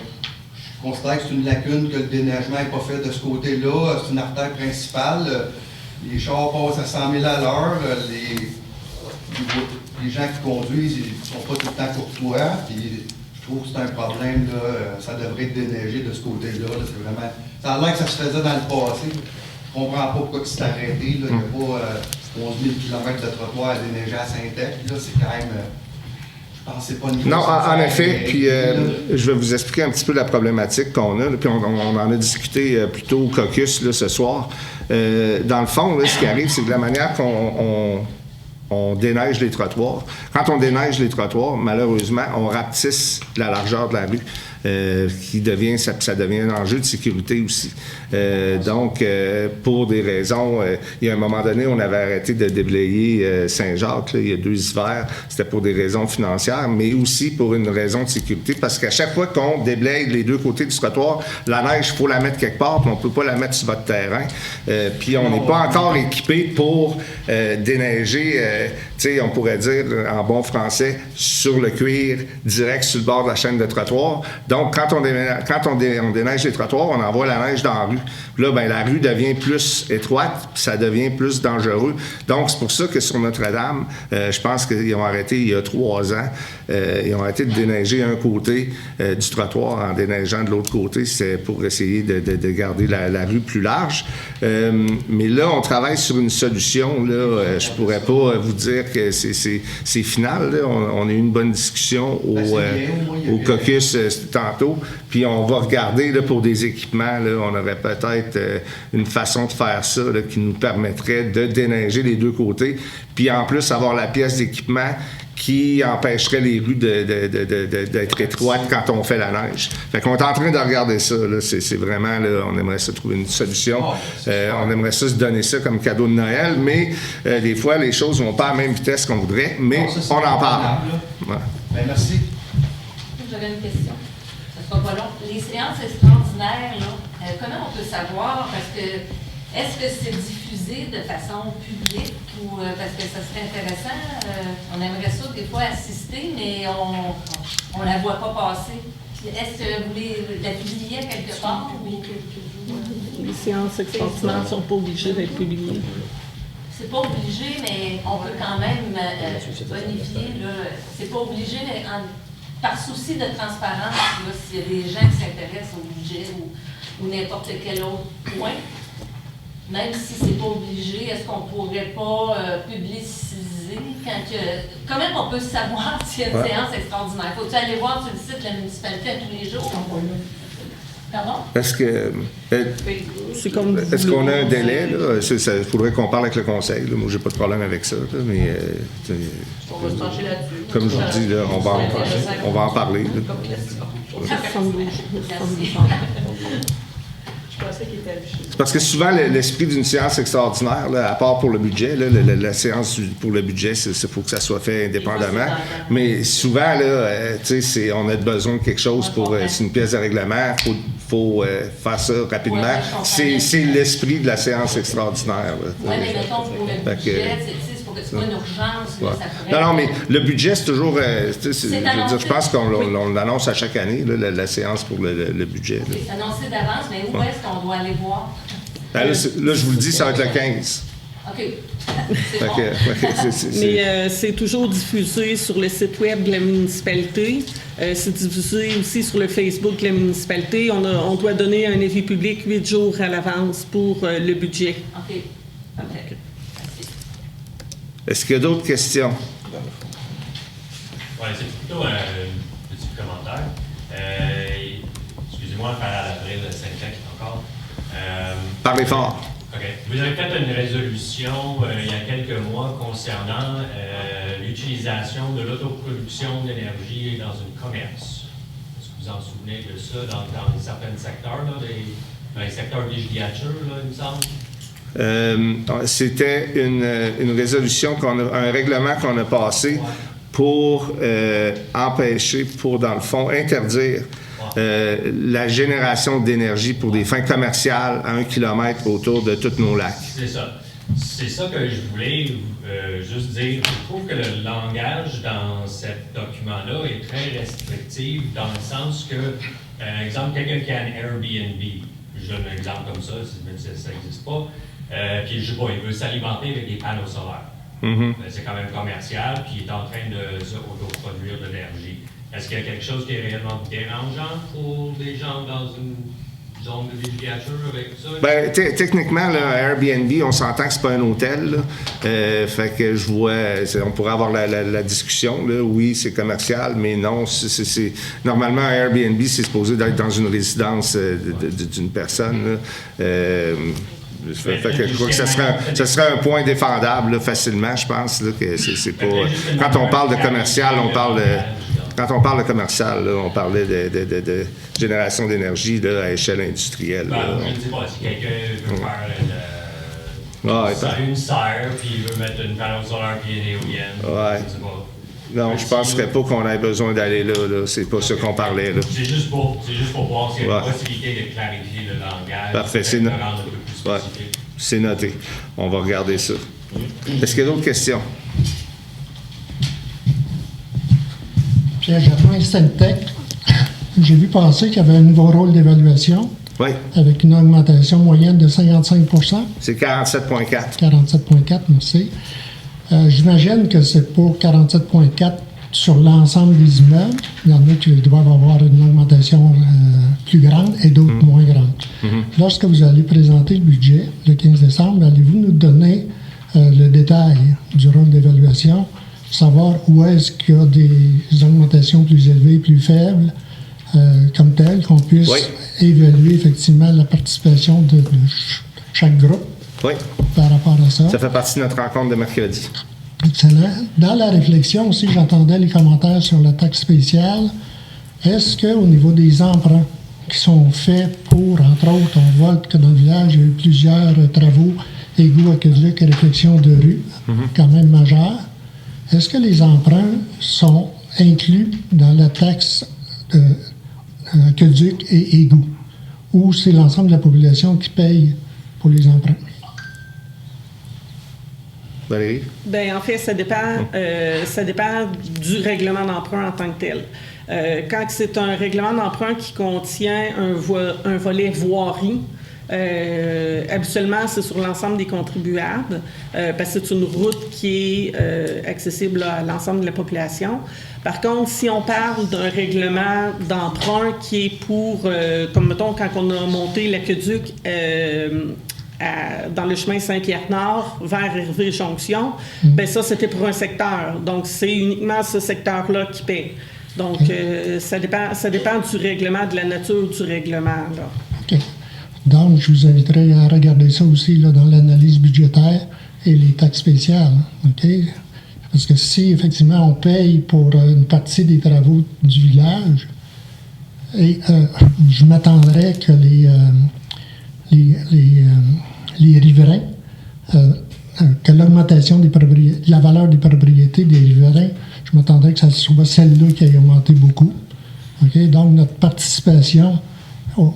[SPEAKER 7] Je considère que c'est une lacune que le déneigement n'est pas fait de ce côté-là. C'est une artère principale. Les chars passent à 100 000 à l'heure. Les gens qui conduisent ne sont pas tout le temps courtois. Puis je trouve que c'est un problème. Là. Ça devrait être déneigé de ce côté-là. Là. C'est vraiment... Ça a l'air que ça se faisait dans le passé. Je ne comprends pas pourquoi c'est arrêté. Là. Il n'y a pas 11 000 km de trottoir à déneiger à Saint-Eck. Là, c'est quand même...
[SPEAKER 1] Non, en effet, puis je vais vous expliquer un petit peu la problématique qu'on a, là, puis on en a discuté plus tôt au caucus là, ce soir. Dans le fond, là, ce qui arrive, c'est que la manière qu'on déneige les trottoirs, quand on déneige les trottoirs, malheureusement, on rapetisse la largeur de la rue. Qui devient, ça devient un enjeu de sécurité aussi. Donc, pour des raisons, il y a un moment donné, on avait arrêté de déblayer Saint-Jacques, là, il y a 2 hivers, c'était pour des raisons financières, mais aussi pour une raison de sécurité, parce qu'à chaque fois qu'on déblaye les 2 côtés du trottoir, la neige, il faut la mettre quelque part, puis on ne peut pas la mettre sur votre terrain. Puis on n'est pas encore équipé pour déneiger, tu sais, on pourrait dire en bon français, sur le cuir, direct sur le bord de la chaîne de trottoir. Donc, quand on déneige les trottoirs, on envoie la neige dans la rue. Puis là, ben, la rue devient plus étroite, puis ça devient plus dangereux. Donc, c'est pour ça que sur Notre-Dame, je pense qu'ils ont arrêté il y a 3 ans, ils ont arrêté de déneiger un côté du trottoir en déneigeant de l'autre côté. C'est pour essayer de garder la rue plus large. Mais là, on travaille sur une solution. Là, je pourrais pas vous dire que c'est final. Là. On a eu une bonne discussion au caucus tantôt, puis on va regarder là, pour des équipements, là, on aurait peut-être une façon de faire ça là, qui nous permettrait de déneiger les 2 côtés, puis en plus avoir la pièce d'équipement qui empêcherait les rues d'être étroites quand on fait la neige. Fait qu'on est en train de regarder ça, là. C'est vraiment, là, on aimerait ça trouver une solution. On aimerait ça se donner ça comme cadeau de Noël, mais des fois, les choses ne vont pas à la même vitesse qu'on voudrait, mais on en parle.
[SPEAKER 7] Ouais. Ben, merci.
[SPEAKER 8] J'avais une question. Ça sera pas long. Les séances extraordinaires, là, comment on peut savoir? Parce que est-ce que c'est diffusé de façon publique ou parce que ça serait intéressant? On aimerait ça des fois assister, mais on la voit pas passer. Est-ce que vous la publiez quelque part?
[SPEAKER 2] Les séances extraordinaires ne sont pas obligées d'être publiées.
[SPEAKER 8] C'est pas obligé, mais on peut quand même bonifier. C'est pas obligé, mais par souci de transparence, s'il y a des gens qui s'intéressent au budget ou n'importe quel autre point, même si c'est pas obligé, est-ce qu'on pourrait pas publiciser comment on peut savoir s'il y a une séance extraordinaire? Faut-tu aller voir sur le site de la municipalité tous les jours? Pardon?
[SPEAKER 1] Est-ce qu'on a un délai? Il faudrait qu'on parle avec le conseil. Là. Moi, j'ai pas de problème avec ça. Là, mais,
[SPEAKER 9] on va se pencher là-dessus.
[SPEAKER 1] Comme je vous dis, là, on va en parler. Parce que souvent, l'esprit d'une séance extraordinaire, là, à part pour le budget, là, la séance pour le budget, il faut que ça soit fait indépendamment. Mais souvent, là, on a besoin de quelque chose pour... c'est une pièce de règlement, il faut faire ça rapidement. C'est l'esprit de la séance extraordinaire.
[SPEAKER 8] Oui, mais mettons pour le budget, c'est pour que c'est pas une urgence. Là, ça
[SPEAKER 1] non, mais le budget, c'est toujours... je pense qu'on l'annonce à chaque année, là, la séance pour le budget.
[SPEAKER 8] C'est annoncé d'avance, mais où est-ce qu'on doit aller voir?
[SPEAKER 1] Là, je vous le dis, ça va être le 15.
[SPEAKER 8] OK. C'est bon.
[SPEAKER 2] Mais c'est toujours diffusé sur le site web de la municipalité. C'est diffusé aussi sur le Facebook de la municipalité. On doit donner un avis public 8 jours à l'avance pour le budget.
[SPEAKER 8] OK. Parfait.
[SPEAKER 1] Est-ce qu'il y a d'autres questions?
[SPEAKER 3] Oui, c'est plutôt un petit commentaire. Excusez-moi, faire à l'avril 5 ans qui est encore.
[SPEAKER 1] Parlez fort.
[SPEAKER 3] OK. Vous avez fait une résolution il y a quelques mois concernant l'utilisation de l'autoproduction d'énergie dans un commerce. Est-ce que vous en souvenez de ça dans certains secteurs, là, dans les secteurs de villégiature, il me semble?
[SPEAKER 1] C'était une résolution, un règlement qu'on a passé pour empêcher, pour dans le fond, interdire la génération d'énergie pour des fins commerciales à 1 kilomètre autour de tous nos lacs.
[SPEAKER 3] C'est ça. C'est ça que je voulais juste dire. Je trouve que le langage dans ce document-là est très restrictif dans le sens que, par exemple, quelqu'un qui a un Airbnb, je donne un exemple comme ça, même si ça n'existe pas, puis je sais pas, il veut s'alimenter avec des panneaux solaires. C'est quand même commercial, puis il est en train de s'autoproduire de l'énergie. Est-ce qu'il y a quelque chose qui est réellement dérangeant pour des gens dans une zone de villégiature avec ça?
[SPEAKER 1] Ben, techniquement, là, Airbnb, on s'entend que c'est pas un hôtel. Fait que je vois, on pourrait avoir la discussion. Là. Oui, c'est commercial, mais non. Normalement, Airbnb, c'est supposé d'être dans une résidence d'une personne. Fait que je crois que ça serait un point défendable là, facilement, je pense. Là, que c'est pas. Quand on parle de commercial, on parle de. Quand on parle de commercial, là, on parlait de génération d'énergie là, à échelle industrielle.
[SPEAKER 3] Je ne sais pas, si quelqu'un veut faire une serre, puis il veut mettre une panneau solaire puis une éolienne, je sais pas.
[SPEAKER 1] Non, je ne penserais pas qu'on ait besoin d'aller là. C'est pas ce qu'on parlait. Là.
[SPEAKER 3] C'est juste pour voir s'il y a une possibilité de clarifier le langage.
[SPEAKER 1] Parfait, c'est noté. On va regarder ça. Est-ce qu'il y a d'autres questions?
[SPEAKER 5] Pierre Germain, Stentec. J'ai vu passer qu'il y avait un nouveau rôle d'évaluation.
[SPEAKER 1] Oui.
[SPEAKER 5] Avec une augmentation moyenne de 55 %.
[SPEAKER 1] C'est 47,4.
[SPEAKER 5] 47,4, merci. J'imagine que c'est pour 47,4 sur l'ensemble des immeubles. Il y en a qui doivent avoir une augmentation plus grande et d'autres moins grande. Lorsque vous allez présenter le budget le 15 décembre, allez-vous nous donner le détail du rôle d'évaluation, savoir où est-ce qu'il y a des augmentations plus élevées, plus faibles, comme telles, qu'on puisse évaluer effectivement la participation de chaque groupe par rapport à ça.
[SPEAKER 1] Ça fait partie de notre rencontre de mercredi.
[SPEAKER 5] Excellent. Dans la réflexion aussi, j'entendais les commentaires sur la taxe spéciale. Est-ce qu'au niveau des emprunts qui sont faits pour, entre autres, on voit que dans le village, il y a eu plusieurs travaux, égouts, aqueducs et réflexion de rue, quand même majeurs. Est-ce que les emprunts sont inclus dans la taxe aqueduc et égouts? Ou c'est l'ensemble de la population qui paye pour les emprunts?
[SPEAKER 1] Valérie?
[SPEAKER 2] Bien, en fait, ça dépend du règlement d'emprunt en tant que tel. Quand c'est un règlement d'emprunt qui contient un volet voirie, habituellement, c'est sur l'ensemble des contribuables, parce que c'est une route qui est accessible à l'ensemble de la population. Par contre, si on parle d'un règlement d'emprunt qui est pour, comme mettons, quand on a monté l'aqueduc dans le chemin Saint-Pierre-Nord vers Hervé-Jonction, bien ça, c'était pour un secteur. Donc, c'est uniquement ce secteur-là qui paie. Donc, ça dépend du règlement, de la nature du règlement. Là.
[SPEAKER 5] OK. Donc, je vous inviterai à regarder ça aussi là, dans l'analyse budgétaire et les taxes spéciales. OK? Parce que si, effectivement, on paye pour une partie des travaux du village, et je m'attendrais que les riverains, que l'augmentation de la valeur des propriétés des riverains, je m'attendrais que ça soit celle-là qui ait augmenté beaucoup. Okay? Donc, notre participation aux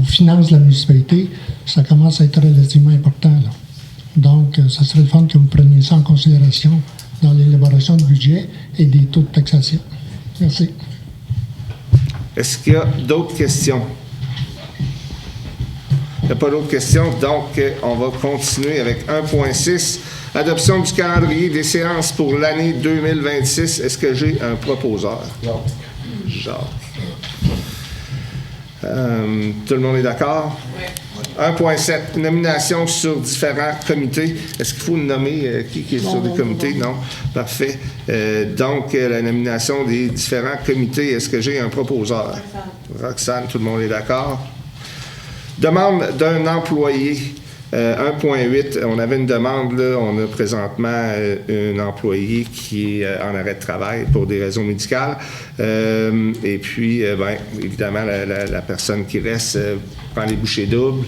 [SPEAKER 5] finances de la municipalité, ça commence à être relativement important. Là. Donc, ça serait le fun que vous preniez ça en considération dans l'élaboration du budget et des taux de taxation. Merci.
[SPEAKER 1] Est-ce qu'il y a d'autres questions? n'y a pas d'autres questions, donc on va continuer avec 1.6. Adoption du calendrier des séances pour l'année 2026. Est-ce que j'ai un proposeur? Jacques. Tout le monde est d'accord?
[SPEAKER 9] Oui.
[SPEAKER 1] 1.7, nomination sur différents comités. Est-ce qu'il faut nommer qui est sur des comités? Non. Parfait. Donc, la nomination des différents comités, est-ce que j'ai un proposeur? Roxane, tout le monde est d'accord? Demande d'un employé. 1.8, on avait une demande, là, on a présentement un employé qui est en arrêt de travail pour des raisons médicales. Et puis, évidemment, la personne qui reste prend les bouchées doubles.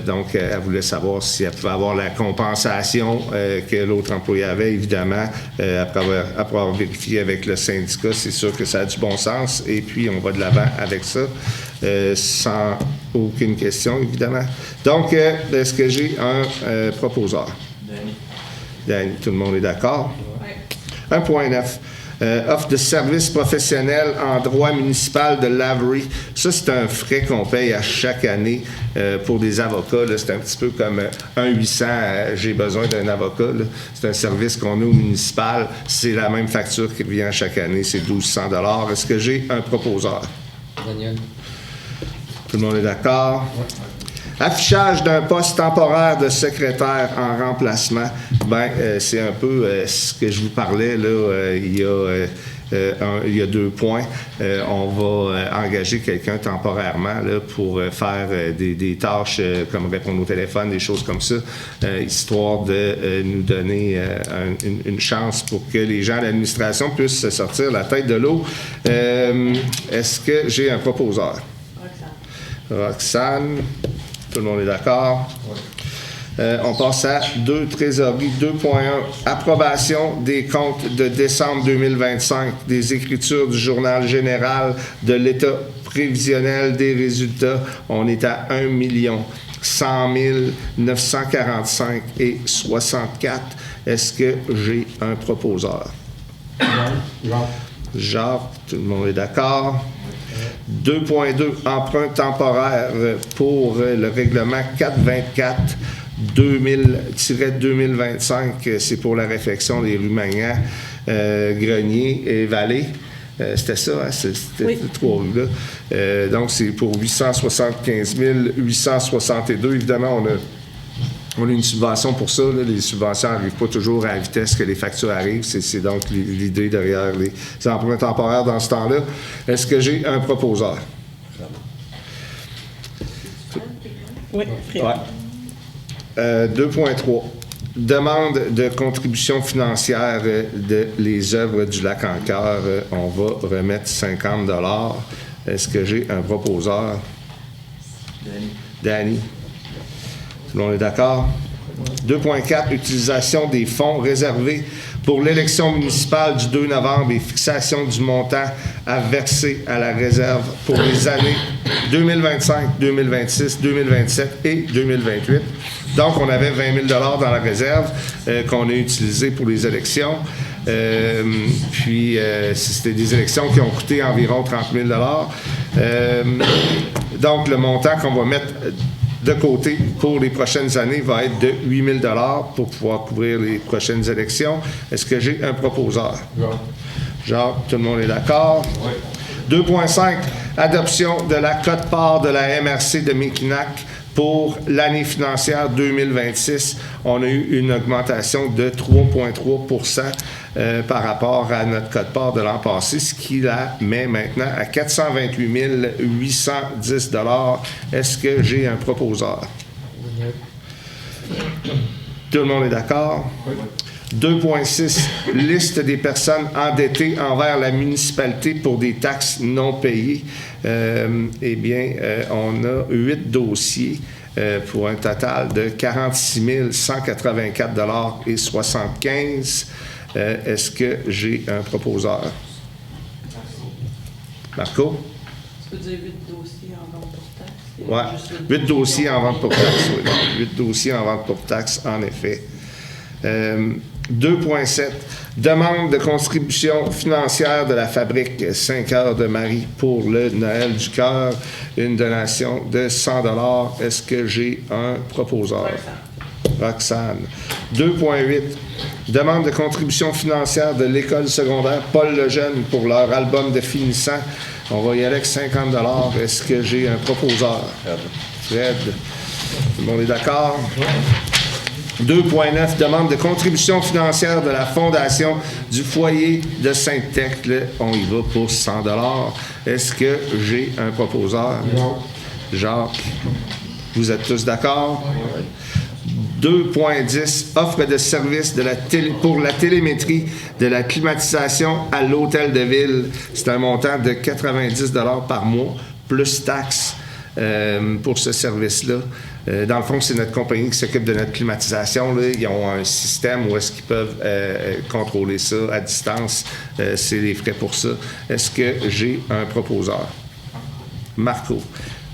[SPEAKER 1] Donc, elle voulait savoir si elle pouvait avoir la compensation que l'autre employé avait, évidemment, après avoir vérifié avec le syndicat. C'est sûr que ça a du bon sens. Et puis, on va de l'avant avec ça, sans aucune question, évidemment. Donc, est-ce que j'ai un proposeur? Danny, tout le monde est d'accord? Oui. 1.9. Offre de services professionnels en droit municipal de lavery. Ça, c'est un frais qu'on paye à chaque année pour des avocats. Là. C'est un petit peu comme un 800, j'ai besoin d'un avocat. Là. C'est un service qu'on a au municipal. C'est la même facture qui revient chaque année, c'est 1 200 $. Est-ce que j'ai un proposeur? Daniel. Tout le monde est d'accord? Oui. Affichage d'un poste temporaire de secrétaire en remplacement. C'est un peu ce que je vous parlais là. Il y a 2 points. On va engager quelqu'un temporairement là, pour faire des tâches comme répondre au téléphone, des choses comme ça, histoire de nous donner une chance pour que les gens de l'administration puissent se sortir la tête de l'eau. Est-ce que j'ai un proposeur? Roxane. Tout le monde est d'accord? Oui. On passe à 2 trésoreries. 2.1. Approbation des comptes de décembre 2025, des écritures du Journal général de l'État prévisionnel des résultats. On est à 1 100 945 et 64. Est-ce que j'ai un proposeur? Jacques, tout le monde est d'accord? 2.2, emprunt temporaire pour le règlement 424-2025, c'est pour la réfection des rues Magnan, Grenier et Vallée. C'était ça, hein? C'était 3 rues-là. Donc, c'est pour 875 862. Évidemment, on a une subvention pour ça. Là. Les subventions n'arrivent pas toujours à la vitesse que les factures arrivent. C'est donc l'idée derrière les emprunts temporaires dans ce temps-là. Est-ce que j'ai un proposeur?
[SPEAKER 2] Oui, Fred.
[SPEAKER 1] Ouais. 2.3. Demande de contribution financière de les œuvres du Lac-en-Cœur. On va remettre 50 $. Est-ce que j'ai un proposeur? Danny. Tout le monde est d'accord? 2.4, utilisation des fonds réservés pour l'élection municipale du 2 novembre et fixation du montant à verser à la réserve pour les années 2025, 2026, 2027 et 2028. Donc, on avait 20 000 $ dans la réserve qu'on a utilisé pour les élections. C'était des élections qui ont coûté environ 30 000 $. Donc, le montant qu'on va mettre de côté pour les prochaines années va être de 8 000 $ pour pouvoir couvrir les prochaines élections. Est-ce que j'ai un proposeur? Jacques, tout le monde est d'accord? Oui. 2.5, adoption de la quote-part de la MRC de Mekinac pour l'année financière 2026. On a eu une augmentation de 3,3 % par rapport à notre quote-part de l'an passé, ce qui la met maintenant à 428 810 $. Est-ce que j'ai un proposeur? Tout le monde est d'accord? Oui. 2.6, liste des personnes endettées envers la municipalité pour des taxes non payées. On a 8 dossiers pour un total de 46 184 $ et 75. Est-ce que j'ai un proposeur? Marco?
[SPEAKER 9] Tu peux dire 8 dossiers en vente pour taxes?
[SPEAKER 1] Oui, 8 dossiers en vente pour taxes. Oui. 8 dossiers en vente pour taxes, en effet. 2.7, Demande de contribution financière de la fabrique 5 heures de Marie pour le Noël du cœur. Une donation de 100 $. Est-ce que j'ai un proposeur? Roxane. 2.8. Demande de contribution financière de l'école secondaire Paul Lejeune pour leur album de finissant. On va y aller avec 50 $. Est-ce que j'ai un proposeur? Fred. Tout le monde est d'accord? 2.9. Demande de contribution financière de la Fondation du foyer de Sainte-Thècle. On y va pour 100 $. Est-ce que j'ai un proposeur? Jacques. Vous êtes tous d'accord? 2.10. Offre de service pour la télémétrie de la climatisation à l'hôtel de ville. C'est un montant de 90 $ par mois, plus taxes pour ce service-là. Dans le fond, c'est notre compagnie qui s'occupe de notre climatisation. Là. Ils ont un système où est-ce qu'ils peuvent contrôler ça à distance. C'est les frais pour ça. Est-ce que j'ai un proposeur? Marco.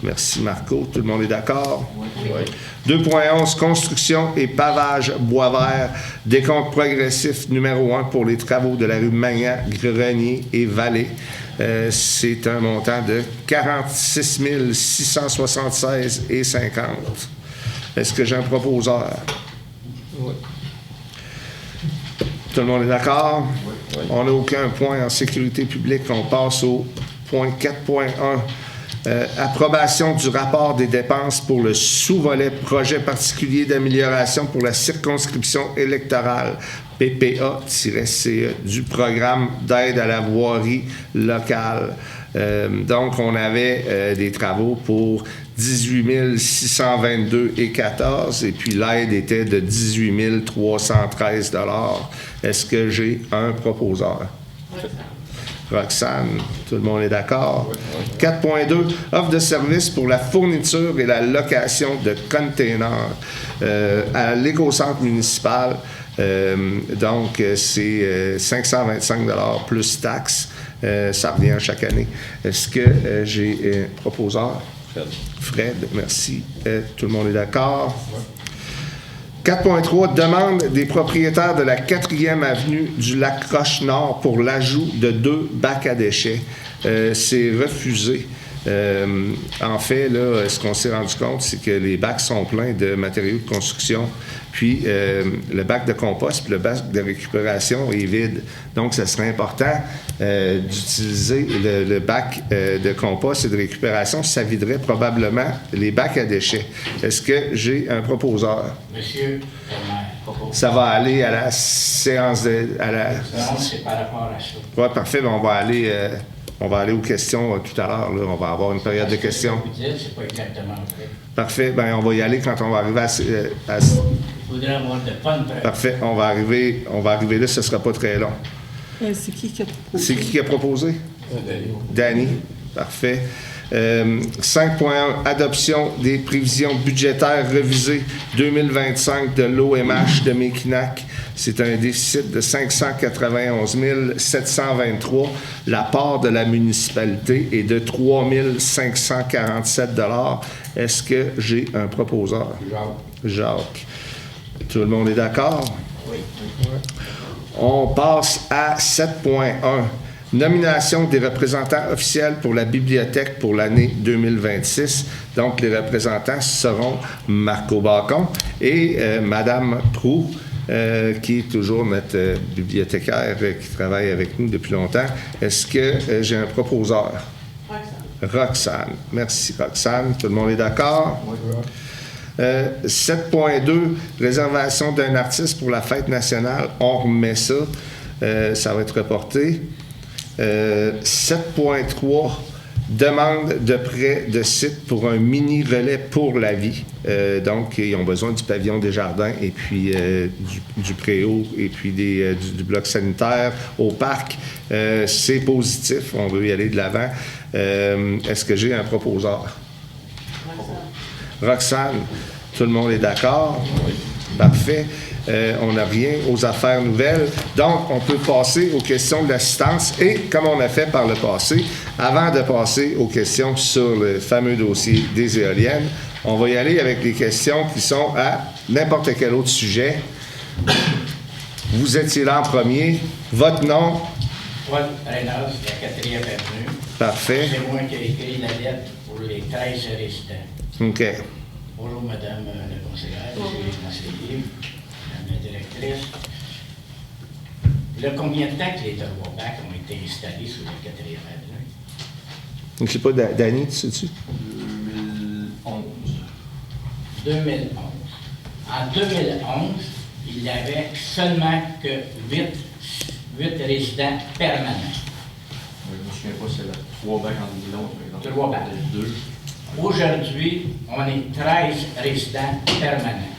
[SPEAKER 1] Merci, Marco. Tout le monde est d'accord? Oui. 2.11. Construction et pavage Boisvert. Décompte progressif numéro 1 pour les travaux de la rue Magnan, Grenier et Vallée. C'est un montant de 46 676,50 $. Est-ce que j'ai un proposeur? Oui. Tout le monde est d'accord? Oui. On n'a aucun point en sécurité publique. On passe au point 4.1. Approbation du rapport des dépenses pour le sous-volet projet particulier d'amélioration pour la circonscription électorale PPA-CE du programme d'aide à la voirie locale. Donc, on avait des travaux pour 18 622,14 $ et puis l'aide était de 18 313 $. Est-ce que j'ai un proposeur? Roxane, tout le monde est d'accord? 4.2, offre de service pour la fourniture et la location de containers à l'écocentre municipal. Donc, c'est 525 $ plus taxes. Ça revient chaque année. Est-ce que j'ai un proposeur? Fred, merci. Tout le monde est d'accord? 4.3, demande des propriétaires de la 4e avenue du Lac-Roche-Nord pour l'ajout de 2 bacs à déchets. C'est refusé. En fait, là, ce qu'on s'est rendu compte, c'est que les bacs sont pleins de matériaux de construction, puis le bac de compost puis le bac de récupération est vide. Donc, ça serait important d'utiliser le bac de compost et de récupération. Ça viderait probablement les bacs à déchets. Est-ce que j'ai un proposeur?
[SPEAKER 10] Monsieur,
[SPEAKER 1] ça va aller à la séance de...
[SPEAKER 10] c'est par rapport à ça.
[SPEAKER 1] Oui, parfait. On va aller aux questions tout à l'heure. On va avoir une période de questions.
[SPEAKER 10] C'est pas exactement vrai.
[SPEAKER 1] Parfait. Bien, on va y aller quand on va arriver à
[SPEAKER 10] Il faudrait avoir de bonnes preuves.
[SPEAKER 1] Parfait. On va arriver là, ce ne sera pas très long.
[SPEAKER 2] C'est qui a proposé?
[SPEAKER 1] C'est qui a proposé? Danny. Parfait. 5.1, adoption des prévisions budgétaires revisées 2025 de l'OMH de Mekinac. C'est un déficit de 591 723. La part de la municipalité est de 3 547 $. Est-ce que j'ai un proposeur? Jacques. Tout le monde est d'accord?
[SPEAKER 10] Oui.
[SPEAKER 1] On passe à 7.1. Nomination des représentants officiels pour la bibliothèque pour l'année 2026. Donc, les représentants seront Marco Bacon et Madame Proux, qui est toujours notre bibliothécaire qui travaille avec nous depuis longtemps. Est-ce que j'ai un proposeur? Roxane. Merci, Roxane. Tout le monde est d'accord? Oui. 7.2, réservation d'un artiste pour la fête nationale. On remet ça. Ça va être reporté. 7.3, demande de prêt de site pour un mini-relais pour la vie. Donc, ils ont besoin du pavillon des jardins et puis du préau et puis du bloc sanitaire au parc. C'est positif, on veut y aller de l'avant. Est-ce que j'ai un proposeur? Roxane, tout le monde est d'accord? Oui. Parfait. On n'a rien aux affaires nouvelles. Donc, on peut passer aux questions de l'assistance et, comme on a fait par le passé, avant de passer aux questions sur le fameux dossier des éoliennes, on va y aller avec les questions qui sont à n'importe quel autre sujet. Vous étiez là en premier. Votre nom?
[SPEAKER 10] Paul Reynolds, la 4e avenue.
[SPEAKER 1] Parfait.
[SPEAKER 10] C'est moi qui ai écrit la lettre pour les 13 résidents.
[SPEAKER 1] OK.
[SPEAKER 10] Bonjour, madame la conseillère, monsieur le conseiller, madame la directrice. Là, combien de temps que les trois bacs ont été installés sur la 4e avenue?
[SPEAKER 1] Je ne sais pas, Danny, tu sais-tu?
[SPEAKER 10] 2011. En 2011, il n'y avait seulement que 8 résidents permanents.
[SPEAKER 11] Je ne me souviens pas, c'est là. 3 bacs en 2011, par exemple.
[SPEAKER 10] 3 bacs.
[SPEAKER 11] 2.
[SPEAKER 10] Aujourd'hui, on est 13 résidents permanents.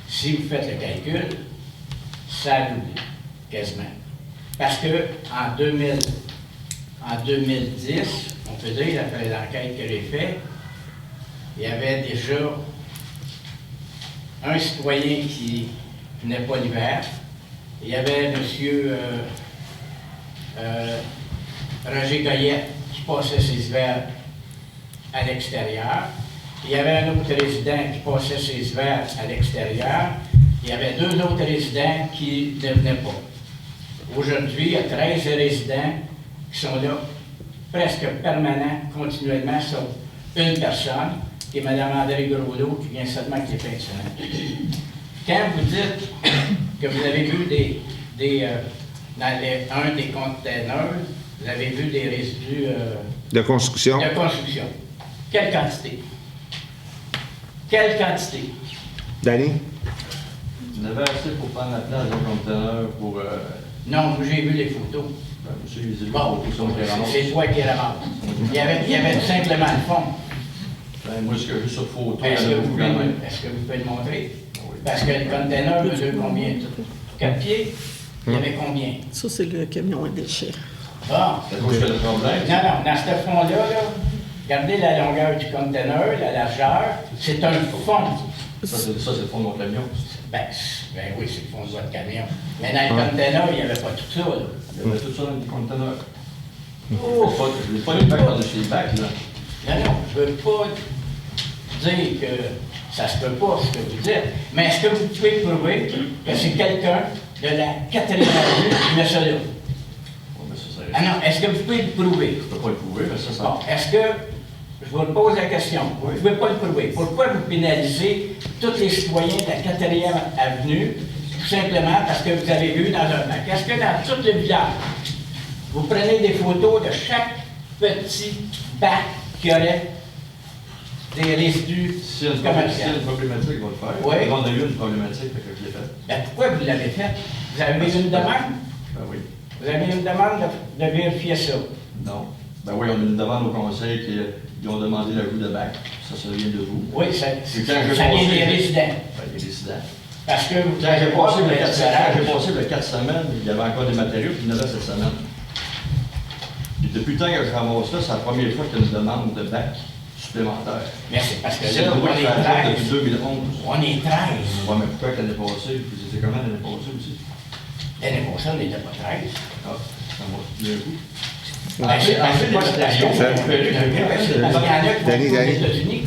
[SPEAKER 10] Si vous faites le calcul, ça a doublé, quasiment. Parce que en 2010, on peut dire, après l'enquête que j'ai faite, il y avait déjà un citoyen qui venait pas l'hiver. Il y avait M. Roger Goyette qui passait ses hivers à l'extérieur. Il y avait un autre résident qui passait ses hivers à l'extérieur. Il y avait 2 autres résidents qui ne venaient pas. Aujourd'hui, il y a 13 résidents qui sont là, presque permanents, continuellement, sauf une personne, qui est Mme André Groslo, qui vient seulement avec les fins de semaine. Quand vous dites que vous avez vu dans un des conteneurs, vous avez vu des résidus
[SPEAKER 1] de construction.
[SPEAKER 10] Quelle quantité? Quelle quantité?
[SPEAKER 1] Danny?
[SPEAKER 11] Vous avez assez pour prendre la place d'un conteneur pour...
[SPEAKER 10] Non, j'ai vu les photos.
[SPEAKER 11] Monsieur, les élus,
[SPEAKER 10] Bon, c'est toi qui ramasses. Il y avait tout simplement le fond.
[SPEAKER 11] Moi, ce que j'ai vu sur photo...
[SPEAKER 10] Est-ce que vous pouvez le montrer? Oui. Parce que le conteneur mesure combien? 4 pieds? Il y avait combien?
[SPEAKER 2] Ça, c'est le camion à déchets.
[SPEAKER 10] Ah!
[SPEAKER 11] C'est quoi le problème?
[SPEAKER 10] Non, dans ce fond-là, regardez la longueur du conteneur, la largeur, c'est un fond.
[SPEAKER 11] Ça, c'est le fond de mon camion.
[SPEAKER 10] Ben oui, c'est le fond de votre camion. Mais dans le conteneur, il n'y avait pas tout ça, là.
[SPEAKER 11] Il y avait tout ça dans le conteneur.
[SPEAKER 10] Oh!
[SPEAKER 11] Je ne veux pas les bacs par-dessus les bacs, là.
[SPEAKER 10] Non, je ne veux pas dire que ça se peut pas, ce que vous dites. Mais est-ce que vous pouvez prouver que c'est quelqu'un de la 4e avenue qui met ça là? Ah non, est-ce que vous pouvez le prouver?
[SPEAKER 11] Je ne peux pas le prouver, mais ça...
[SPEAKER 10] Bon, est-ce que... Je vous pose la question. Vous ne pouvez pas le prouver. Pourquoi vous pénalisez tous les citoyens de la 4e avenue, tout simplement parce que vous avez vu dans un bac? Est-ce que dans tout le village, vous prenez des photos de chaque petit bac qui aurait des résidus commerciaux?
[SPEAKER 11] Si une problématique, il va le faire.
[SPEAKER 10] Oui.
[SPEAKER 11] On a eu une problématique, fait que je l'ai faite.
[SPEAKER 10] Ben, pourquoi vous l'avez fait? Vous avez une demande?
[SPEAKER 11] Ben oui.
[SPEAKER 10] Vous avez une demande de vérifier ça?
[SPEAKER 11] Non. Ben oui, on a une demande au conseil qui ont demandé l'ajout de bac. Ça vient de vous.
[SPEAKER 10] Oui, ça vient
[SPEAKER 11] des
[SPEAKER 10] des résidents.
[SPEAKER 11] Des résidents.
[SPEAKER 10] Parce que vous
[SPEAKER 11] Quand j'ai passé le 4 semaines, il y avait encore des matériaux, puis il y en avait cette semaine. Puis depuis le temps que je ramasse là, c'est la première fois qu'il y a une demande de bac supplémentaire.
[SPEAKER 10] Mais c'est parce que
[SPEAKER 11] C'est
[SPEAKER 10] là,
[SPEAKER 11] le droit
[SPEAKER 10] on
[SPEAKER 11] de
[SPEAKER 10] est
[SPEAKER 11] faire
[SPEAKER 10] 13.
[SPEAKER 11] depuis 2011.
[SPEAKER 10] On est 13.
[SPEAKER 11] Oui, mais pourquoi l'année passée? Vous étiez comment l'année passée aussi?
[SPEAKER 10] L'année passée, on n'était pas 13.
[SPEAKER 11] Ah, ça va bien coup.
[SPEAKER 10] Ben, c'est parce qu'il y en a qui vont aux États-Unis.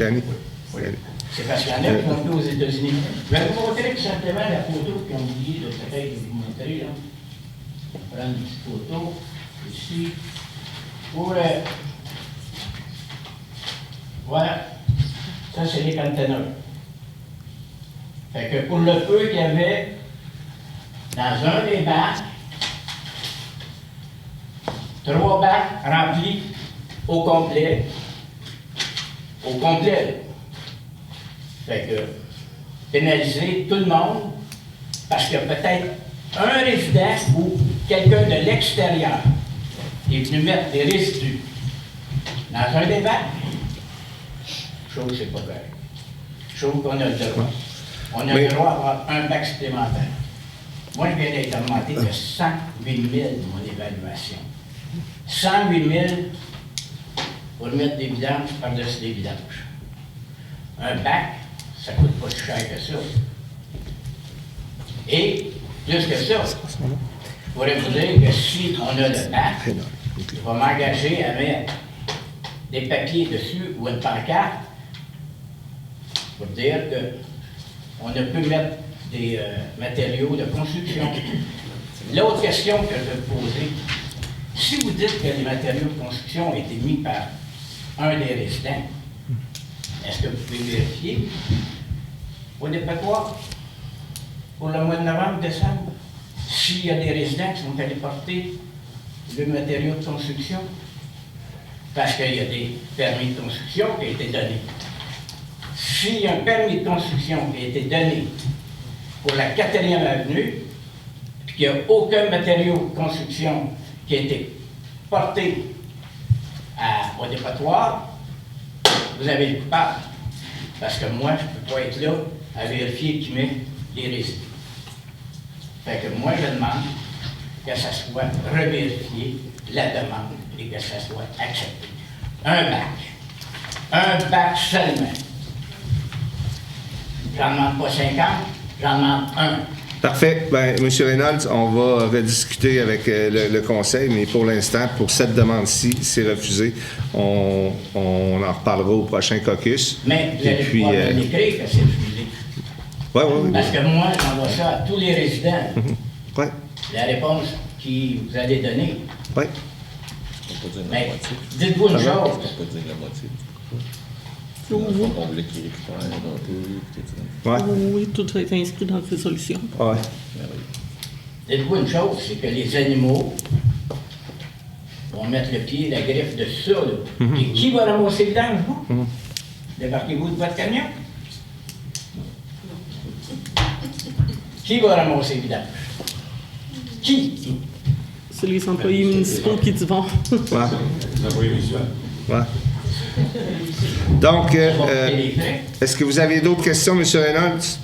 [SPEAKER 10] C'est parce qu'il y en a qui vont aux États-Unis. Je vais vous montrer tout simplement la photo qu'ils ont oublié de peut-être vous montrer. Là. On va prendre une petite photo ici. Pour voilà. Ça, c'est les conteneurs. Fait que pour le peu qu'il y avait dans un des bacs, 3 bacs remplis au complet. Au complet. Fait que pénaliser tout le monde parce qu'il y a peut-être un résident ou quelqu'un de l'extérieur qui est venu mettre des résidus dans un des bacs. Chose, c'est pas correct. Chose qu'on a le droit. On a le droit d'avoir un bac supplémentaire. Moi, je viens d'être augmenté de 108 000 mon évaluation. 108 000 pour mettre des vidanges par-dessus des vidanges. Un bac, ça ne coûte pas si cher que ça. Et, plus que ça, je pourrais vous dire que si on a le bac, je vais m'engager à mettre des papiers dessus ou une pancarte pour dire qu'on ne peut mettre des matériaux de construction. L'autre question que je vais vous poser, si vous dites que les matériaux de construction ont été mis par un des résidents, est-ce que vous pouvez vérifier au dépotoir pour le mois de novembre, décembre, s'il y a des résidents qui sont allés porter le matériau de construction? Parce qu'il y a des permis de construction qui ont été donnés. S'il y a un permis de construction qui a été donné pour la 4e avenue, puis qu'il n'y a aucun matériau de construction qui a été porté au dépotoir, vous avez le coupable. Parce que moi, je ne peux pas être là à vérifier qui met les résidus. Fait que moi, je demande que ça soit revérifié, la demande, et que ça soit accepté. Un bac seulement. J'en demande pas 50, j'en demande un.
[SPEAKER 1] Parfait. Bien, M. Reynolds, on va rediscuter avec le conseil, mais pour l'instant, pour cette demande-ci, c'est refusé. On en reparlera au prochain caucus.
[SPEAKER 10] Mais vous allez pouvoir me l'écrire que c'est refusé.
[SPEAKER 1] Oui.
[SPEAKER 10] Parce que moi, j'envoie ça à tous les résidents.
[SPEAKER 1] Oui.
[SPEAKER 10] La réponse que vous allez donner.
[SPEAKER 1] Oui.
[SPEAKER 10] Mais dites-vous une chose.
[SPEAKER 12] On peut pas dire la moitié. On voulait qu'il récupère un peu.
[SPEAKER 2] Oui, tout est inscrit dans la résolution.
[SPEAKER 1] Oui.
[SPEAKER 10] Dites-vous une chose, c'est que les animaux vont mettre le pied et la griffe de ça, là. Et qui va ramasser le vidange, vous? Débarquez-vous de votre camion? Qui va ramasser le vidange? Qui?
[SPEAKER 2] C'est les employés municipaux qui y vont.
[SPEAKER 1] Ouais. Donc, est-ce que vous avez d'autres questions, M. Reynolds?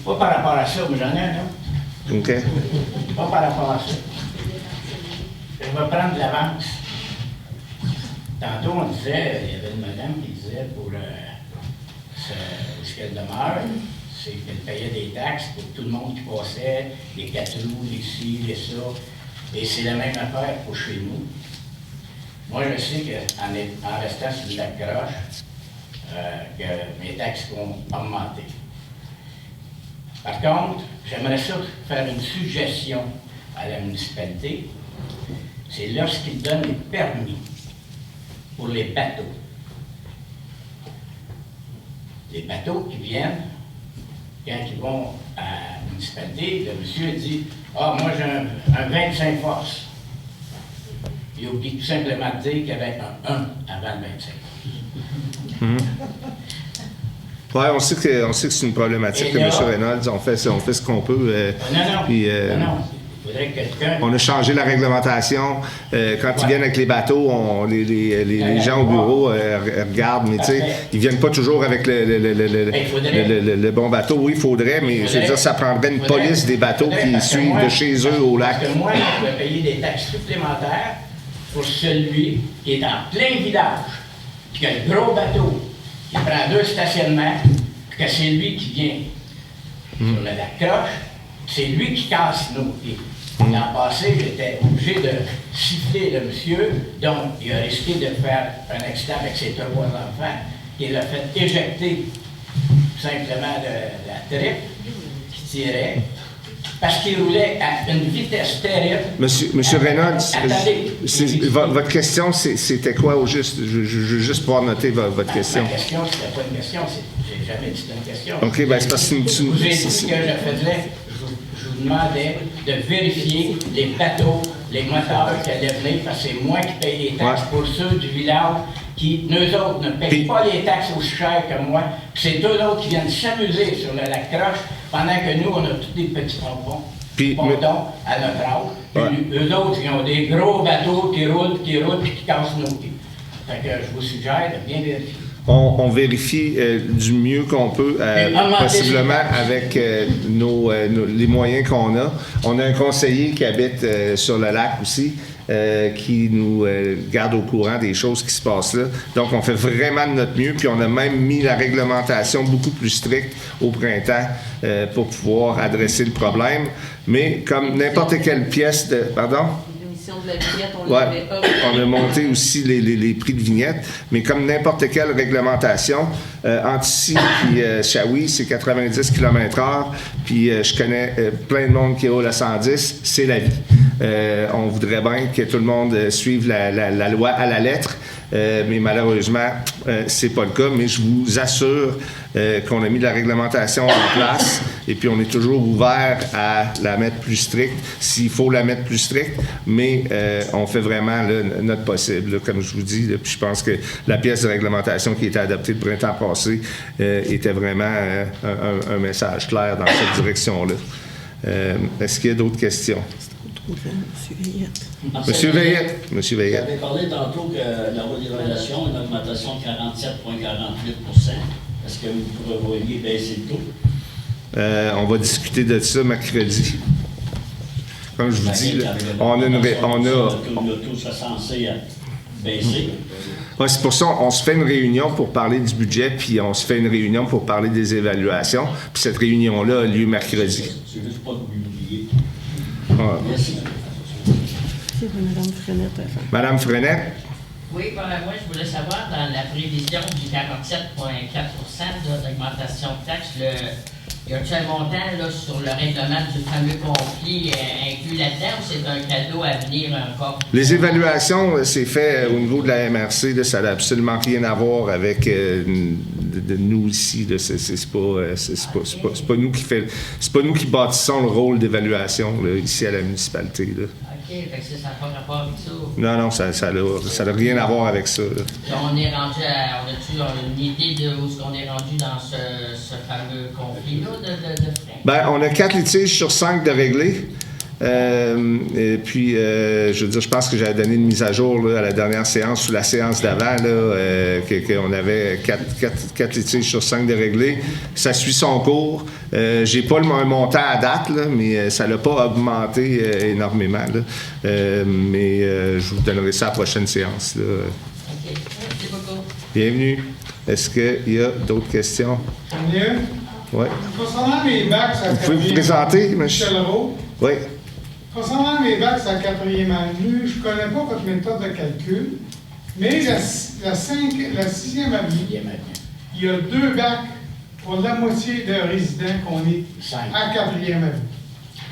[SPEAKER 10] Pas par rapport à ça, mais j'en ai un autre.
[SPEAKER 1] OK.
[SPEAKER 10] Pas par rapport à ça. Je vais prendre de l'avance. Tantôt, on disait, il y avait une madame qui disait pour où est-ce qu'elle demeure, c'est qu'elle payait des taxes pour tout le monde qui passait, les cateaux, les ci, les ça. Et c'est la même affaire pour chez nous. Moi, je sais qu'en restant sur la croche, que mes taxes vont augmenter. Par contre, j'aimerais ça faire une suggestion à la municipalité. C'est lorsqu'ils donnent les permis pour les bateaux. Les bateaux qui viennent, quand ils vont à la municipalité, le monsieur dit « Ah, moi j'ai un 25 forces. » Il oublie tout simplement de dire qu'il y avait un 1 avant le 25.
[SPEAKER 1] Oui, on sait que c'est une problématique, là, M. Reynolds. On fait ce qu'on peut.
[SPEAKER 10] Non. Il faudrait que quelqu'un...
[SPEAKER 1] On a changé la réglementation. Quand ils viennent avec les bateaux, les gens au bureau regardent, mais tu sais, ils viennent pas toujours avec le bon bateau. Oui, il faudrait, mais je veux dire, ça prendrait une police des bateaux qui suivent de chez eux au lac.
[SPEAKER 10] Parce que moi, je vais payer des taxes supplémentaires pour celui qui est en plein village, puis qui a le gros bateau, qui prend 2 stationnements, puis que c'est lui qui vient sur la croche, c'est lui qui casse nos pieds. L'an passé, j'étais obligé de siffler le monsieur, donc il a risqué de faire un accident avec ses 3 enfants, il l'a fait éjecter simplement de la tripe qui tirait, parce qu'il roulait à une vitesse terrible.
[SPEAKER 1] Monsieur Reynolds,
[SPEAKER 10] attendez,
[SPEAKER 1] votre question, c'était quoi au juste? Je veux juste pouvoir noter votre question.
[SPEAKER 10] Ma question, c'était pas une question, j'ai jamais dit une question.
[SPEAKER 1] OK, bien, c'est parce que
[SPEAKER 10] je vous ai dit que je vous demandais de vérifier les bateaux, les moteurs qui allaient venir, parce que c'est moi qui paye les taxes pour ceux du village qui, eux autres, ne payent pas les taxes aussi chères que moi. C'est eux autres qui viennent s'amuser sur le lac Croche, pendant que nous, on a tous des petits pontons à notre âge. Puis eux autres, ils ont des gros bateaux qui roulent, puis qui cassent nos pieds. Fait que je vous suggère de bien vérifier.
[SPEAKER 1] On vérifie du mieux qu'on peut, possiblement avec les moyens qu'on a. On a un conseiller qui habite sur le lac aussi, qui nous garde au courant des choses qui se passent là. Donc, on fait vraiment de notre mieux, puis on a même mis la réglementation beaucoup plus stricte au printemps pour pouvoir adresser le problème. Mais comme n'importe quelle pièce de... Pardon?
[SPEAKER 9] l'imposition de la vignette, on
[SPEAKER 1] Ouais.
[SPEAKER 9] l'avait
[SPEAKER 1] On a monté aussi les prix de vignettes, mais comme n'importe quelle réglementation, entre ici et Shawi, c'est 90 km/h, puis je connais plein de monde qui roule à 110, c'est la vie. On voudrait bien que tout le monde suive la loi à la lettre, mais malheureusement, c'est pas le cas. Mais je vous assure qu'on a mis de la réglementation en place et puis on est toujours ouvert à la mettre plus stricte s'il faut la mettre plus stricte, mais on fait vraiment là, notre possible, là, comme je vous dis. Là, puis je pense que la pièce de réglementation qui a été adoptée le printemps passé était vraiment un message clair dans cette direction-là. Est-ce qu'il y a d'autres questions? Monsieur Veillette. Monsieur Veillette.
[SPEAKER 13] Vous avez parlé tantôt que la revalorisation, une augmentation de 47,48 %. Est-ce que vous prévoyez baisser le taux?
[SPEAKER 1] On va discuter de ça mercredi. Comme je vous dis, là,
[SPEAKER 13] le taux serait censé baisser.
[SPEAKER 1] Ouais, c'est pour ça qu'on se fait une réunion pour parler du budget, puis on se fait une réunion pour parler des évaluations. Puis cette réunion-là a lieu mercredi.
[SPEAKER 13] C'est juste pas de l'oublier.
[SPEAKER 1] Merci.
[SPEAKER 2] Madame Frenette.
[SPEAKER 1] Madame Frenette?
[SPEAKER 14] Oui, moi, je voulais savoir, dans la prévision du 47,4 d'augmentation de taxes, y a-t-il un montant là, sur le règlement du fameux conflit inclus là-dedans ou c'est un cadeau à venir encore?
[SPEAKER 1] Les évaluations, c'est fait au niveau de la MRC. Là, ça n'a absolument rien à voir avec de nous ici. Là. C'est pas nous qui fait, c'est pas nous qui bâtissons le rôle d'évaluation là, ici à la municipalité. Là.
[SPEAKER 14] OK, fait que ça n'a pas rapport avec ça.
[SPEAKER 1] Non, ça n'a rien à voir avec ça. Là.
[SPEAKER 14] On est rendu à... On a-tu une idée de où est-ce qu'on est rendu dans ce fameux conflit-là de frais?
[SPEAKER 1] Bien, on a 4 litiges sur 5 de régler. Et puis, je veux dire, je pense que j'avais donné une mise à jour là, à la dernière séance ou la séance d'avant, qu'on avait 4 litiges sur 5 de régler. Ça suit son cours. J'ai pas un montant à date, là, mais ça l'a pas augmenté énormément. Là. Mais je vous donnerai ça à la prochaine séance. Là.
[SPEAKER 14] OK. Merci beaucoup.
[SPEAKER 1] Bienvenue. Est-ce qu'il y a d'autres questions?
[SPEAKER 15] Mieux?
[SPEAKER 1] Oui.
[SPEAKER 15] Concernant les bacs, ça
[SPEAKER 1] vous pouvez vous présenter,
[SPEAKER 15] Michel Roux.
[SPEAKER 1] Oui.
[SPEAKER 15] Concernant les bacs à la 4e avenue, je ne connais pas votre méthode de calcul, mais la 6e avenue, il y a 2 bacs pour la moitié de résidents qu'on est à 4e avenue.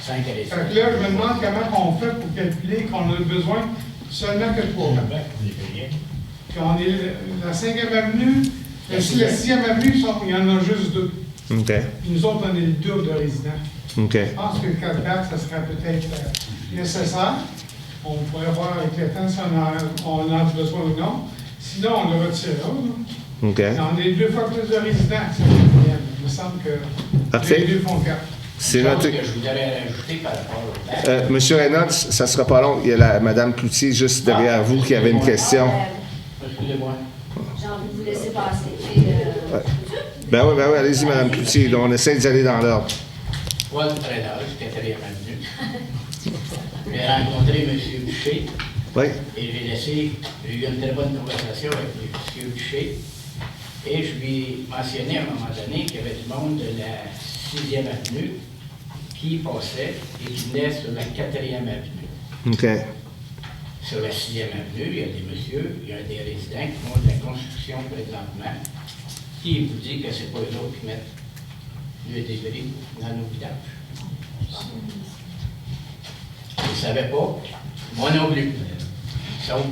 [SPEAKER 10] 5 à l'essai.
[SPEAKER 15] Fait que là, je me demande comment on fait pour calculer qu'on a besoin seulement que 3 bacs. Puis on est la 5e avenue, la 6e avenue, il y en a juste 2.
[SPEAKER 1] OK.
[SPEAKER 15] Puis nous autres, on est le double de résidents.
[SPEAKER 1] OK.
[SPEAKER 15] Je pense que le 4 bacs, ça serait peut-être nécessaire. On pourrait voir avec le temps si on en a besoin ou non. Sinon, on le retirera.
[SPEAKER 1] OK.
[SPEAKER 15] On est 2 fois plus de résidents. Il me semble que
[SPEAKER 1] Parfait.
[SPEAKER 15] les 2 font 4.
[SPEAKER 1] C'est noté.
[SPEAKER 10] Que je voudrais rajouter par rapport au bac.
[SPEAKER 1] Monsieur Reynolds, ça ne sera pas long. Il y a Mme Cloutier juste derrière vous qui avait une question.
[SPEAKER 10] Excusez-moi.
[SPEAKER 6] J'ai envie de vous laisser passer.
[SPEAKER 1] Ouais. Ben oui, allez-y, Mme Cloutier. On essaie d'y aller dans l'ordre.
[SPEAKER 10] Paul Prédage, 4e avenue. J'ai rencontré M. Boucher.
[SPEAKER 1] Oui.
[SPEAKER 10] Et j'ai eu une très bonne conversation avec M. Boucher. Et je lui ai mentionné à un moment donné qu'il y avait du monde de la 6e avenue qui passait et qui venait sur la 4e avenue.
[SPEAKER 1] OK.
[SPEAKER 10] Sur la 6e avenue, il y a des messieurs, il y a des résidents qui font de la construction présentement, qui vous dit que c'est pas eux autres qui mettent le débris dans nos villages. Je ne savais pas, moi non plus. Sauf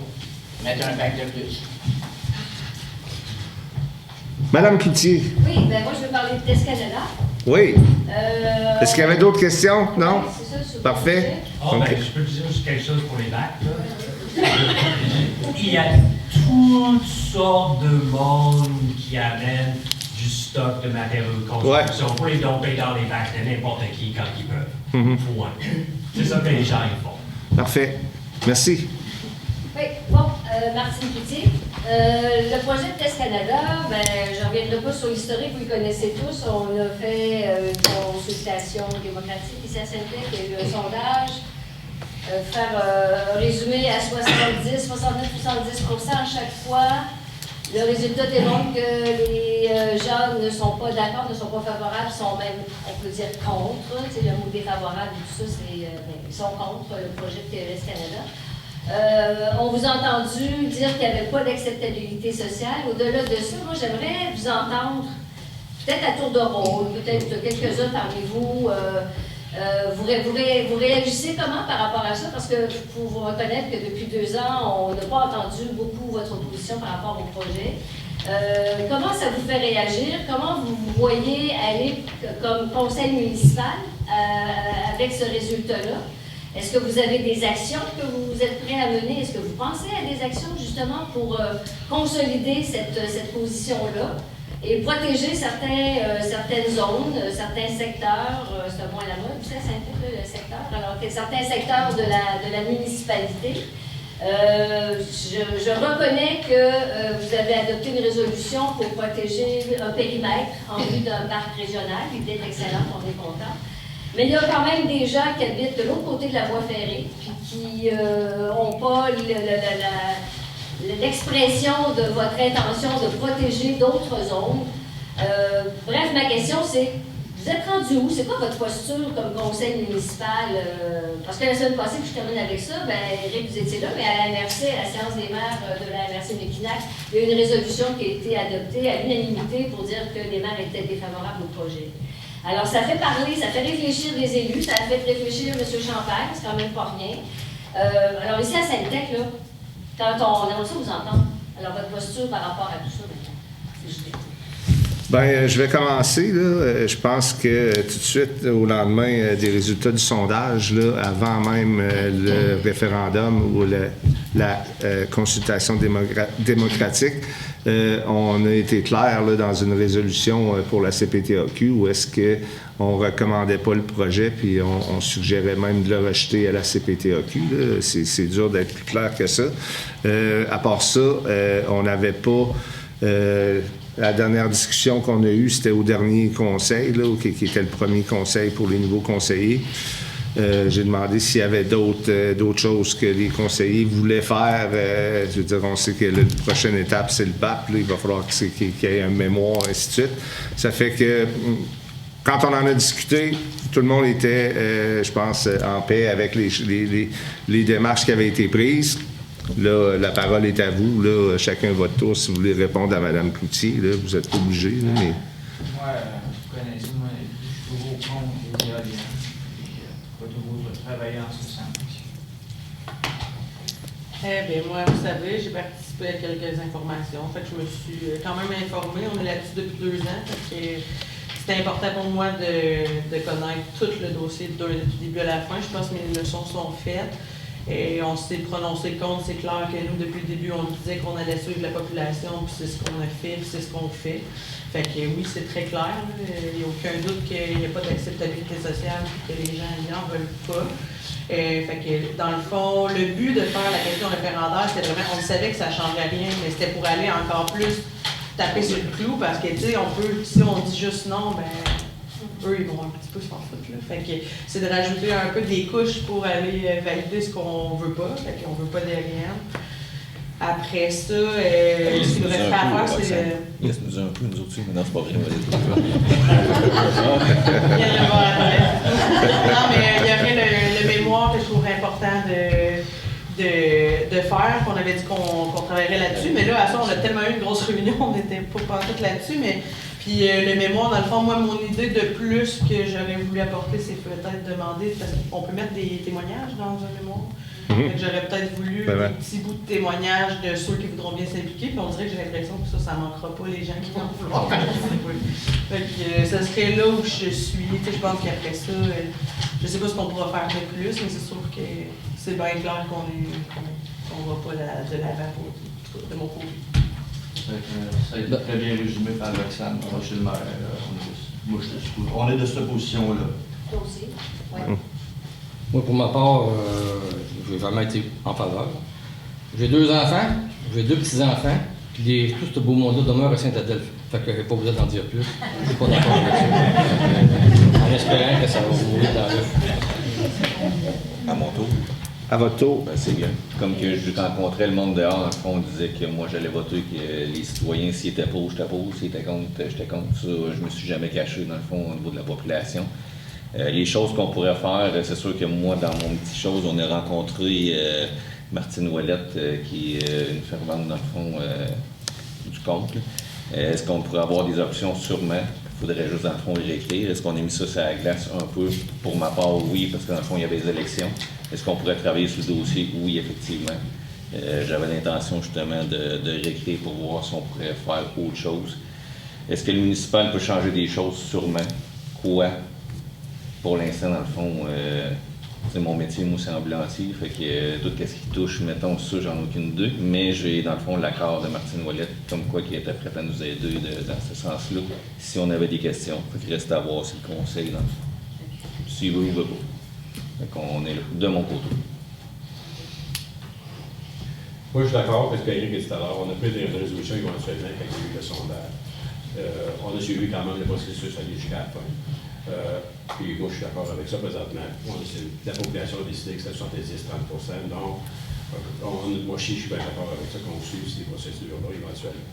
[SPEAKER 10] mettre un bac de plus.
[SPEAKER 1] Madame Cloutier.
[SPEAKER 6] Oui, ben moi, je veux parler de Test Canada.
[SPEAKER 1] Oui. Est-ce qu'il y avait d'autres questions? Non?
[SPEAKER 6] Oui, c'est ça, sur
[SPEAKER 1] Parfait.
[SPEAKER 16] Oh, ben, je peux dire juste quelque chose pour les bacs. Là. Il y a toutes sortes de monde qui amènent du stock de matériaux de construction pour les domper dans les bacs de n'importe qui quand ils peuvent. Point. C'est ça que les gens ils font.
[SPEAKER 1] Parfait. Merci.
[SPEAKER 6] Oui, bon, Martine Cloutier. Le projet de Test Canada, ben, je ne reviendrai pas sur l'historique, vous le connaissez tous. On a fait une consultation démocratique ici à Sainte-Luc, il y a eu un sondage. Faire un résumé à 70, 69, 70% à chaque fois. Le résultat démontre que les gens ne sont pas d'accord, ne sont pas favorables, sont même, on peut dire, contre. Le mot défavorable et tout ça, c'est, ils sont contre le projet de TES Canada. On vous a entendu dire qu'il n'y avait pas d'acceptabilité sociale. Au-delà de ça, moi, j'aimerais vous entendre, peut-être à tour de rôle, peut-être quelques-uns parmi vous, vous réagissez comment par rapport à ça? Parce que pour vous reconnaître que depuis 2 ans, on n'a pas entendu beaucoup votre opposition par rapport au projet. Comment ça vous fait réagir? Comment vous voyez aller comme conseil municipal avec ce résultat-là? Est-ce que vous avez des actions que vous êtes prêts à mener? Est-ce que vous pensez à des actions justement pour consolider cette position-là et protéger certaines zones, certains secteurs, c'est un mot à la mode, vous savez, c'est le secteur, alors que certains secteurs de la municipalité. Je reconnais que vous avez adopté une résolution pour protéger un périmètre en vue d'un parc régional. L'idée est excellente, on est content. Mais il y a quand même des gens qui habitent de l'autre côté de la voie ferrée, puis qui n'ont pas l'expression de votre intention de protéger d'autres zones. Bref, ma question c'est, vous êtes rendu où? C'est quoi votre posture comme conseil municipal? Parce que la semaine passée, puis je termine avec ça, Éric, vous étiez là, mais à la MRC, à la séance des maires de la MRC Mekinac, il y a eu une résolution qui a été adoptée à l'unanimité pour dire que les maires étaient défavorables au projet. Alors, ça fait parler, ça fait réfléchir les élus, ça a fait réfléchir M. Champagne, c'est quand même pas rien. Alors, ici à Sainte-Tech, là, quand on aimerait ça vous entendre, alors votre posture par rapport à tout ça, c'est juste.
[SPEAKER 1] Bien, je vais commencer. Là. Je pense que tout de suite, au lendemain des résultats du sondage, là, avant même le référendum ou la consultation démocratique, on a été clair là, dans une résolution pour la CPTAQ où est-ce qu'on ne recommandait pas le projet puis on suggérait même de le rejeter à la CPTAQ. C'est dur d'être plus clair que ça. À part ça, on n'avait pas... la dernière discussion qu'on a eue, c'était au dernier conseil, là, qui était le premier conseil pour les nouveaux conseillers. J'ai demandé s'il y avait d'autres choses que les conseillers voulaient faire. Je veux dire, on sait que la prochaine étape, c'est le BAP. Là, il va falloir qu'il y ait un mémoire, ainsi de suite. Ça fait que, quand on en a discuté, tout le monde était, je pense, en paix avec les démarches qui avaient été prises. Là, la parole est à vous. Là, chacun votre tour. Si vous voulez répondre à Mme Cloutier, là, vous n'êtes pas obligé. Là, mais...
[SPEAKER 17] Moi, vous connaissez, moi, je suis toujours contre les éoliennes. Pas toujours travailler en ce sens.
[SPEAKER 9] Eh bien, moi, vous savez, j'ai participé à quelques informations. En fait, je me suis quand même informée. On est là-dessus depuis 2 ans. C'était important pour moi de connaître tout le dossier du début à la fin. Je pense que mes leçons sont faites. Et on s'est prononcé contre. C'est clair que nous, depuis le début, on disait qu'on allait suivre la population, puis c'est ce qu'on a fait, puis c'est ce qu'on fait. Fait que oui, c'est très clair. Il n'y a aucun doute qu'il n'y a pas d'acceptabilité sociale, puis que les gens n'en veulent pas. Fait que, dans le fond, le but de faire la question référendaire, c'était vraiment, on savait que ça ne changerait rien, mais c'était pour aller encore plus taper sur le clou, parce que, tu sais, on peut, si on dit juste non, eux, ils vont un petit peu s'en foutre. Là. Fait que c'est de rajouter un peu des couches pour aller valider ce qu'on veut pas. Fait qu'on veut pas d'éoliennes. Après ça, ce qu'il reste à faire, c'est...
[SPEAKER 12] Laisse-nous un peu, nous autres aussi. Non, c'est pas vrai, on va
[SPEAKER 9] Non, mais il y aurait le mémoire que je trouve important de faire, qu'on avait dit qu'on travaillerait là-dessus. Mais là, à ça, on a tellement eu une grosse réunion, on n'était pas tout là-dessus. Mais puis le mémoire, dans le fond, moi, mon idée de plus que j'aurais voulu apporter, c'est peut-être demander, parce qu'on peut mettre des témoignages dans un mémoire. J'aurais peut-être voulu des petits bouts de témoignages de ceux qui voudront bien s'impliquer, puis on dirait que j'ai l'impression que ça ne manquera pas les gens qui vont vouloir participer. Fait que ça serait là où je suis. Je pense qu'après ça, je ne sais pas ce qu'on pourra faire de plus, mais c'est sûr que c'est bien clair qu'on ne va pas de l'avant de mon côté.
[SPEAKER 11] Ça a été très bien résumé par Roxane, chez le maire. On est de cette position-là.
[SPEAKER 6] Toi aussi? Oui.
[SPEAKER 18] Moi, pour ma part, j'ai vraiment été en faveur. J'ai 2 enfants, j'ai 2 petits-enfants, puis tout ce beau monde-là demeure à Saint-Adèle. Fait que j'ai pas besoin d'en dire plus. Je suis pas d'accord avec ça. En espérant que ça va mourir dans l'œuf.
[SPEAKER 12] À mon tour.
[SPEAKER 1] À votre tour.
[SPEAKER 12] Ben, c'est bien. Comme que je rencontrais le monde dehors, dans le fond, on disait que moi j'allais voter, que les citoyens, s'ils étaient pour, j'étais pour, s'ils étaient contre, j'étais contre. Ça, je me suis jamais caché, dans le fond, au niveau de la population. Les choses qu'on pourrait faire, c'est sûr que moi, dans mon petit chose, on a rencontré Martine Ouellette, qui est une fervente, dans le fond, du compte. Est-ce qu'on pourrait avoir des options? Sûrement. Il faudrait juste, dans le fond, y réécrire. Est-ce qu'on a mis ça sur la glace un peu? Pour ma part, oui, parce que dans le fond, il y avait des élections. Est-ce qu'on pourrait travailler sur le dossier? Oui, effectivement. J'avais l'intention, justement, de réécrire pour voir si on pourrait faire autre chose. Est-ce que le municipal peut changer des choses? Sûrement. Quoi? Pour l'instant, dans le fond, c'est mon métier, moi, c'est ambulancier. Fait que tout ce qui touche, mettons, ça, j'en ai aucune idée. Mais j'ai, dans le fond, l'accord de Martine Ouellette, comme quoi, qui était prête à nous aider dans ce sens-là, si on avait des questions. Fait qu'il reste à voir si le conseil, dans le fond, s'il veut ou veut pas. Fait qu'on est là, de mon côté.
[SPEAKER 19] Moi, je suis d'accord, parce qu'Éric est tout à l'heure, on a pris des résolutions éventuellement quand il y a eu le sondage. On a suivi quand même le processus aller jusqu'à la fin. Puis moi, je suis d'accord avec ça présentement. La population a décidé que c'était 70-30%. Donc, moi, je suis bien d'accord avec ça qu'on suive ces procédures-là éventuellement.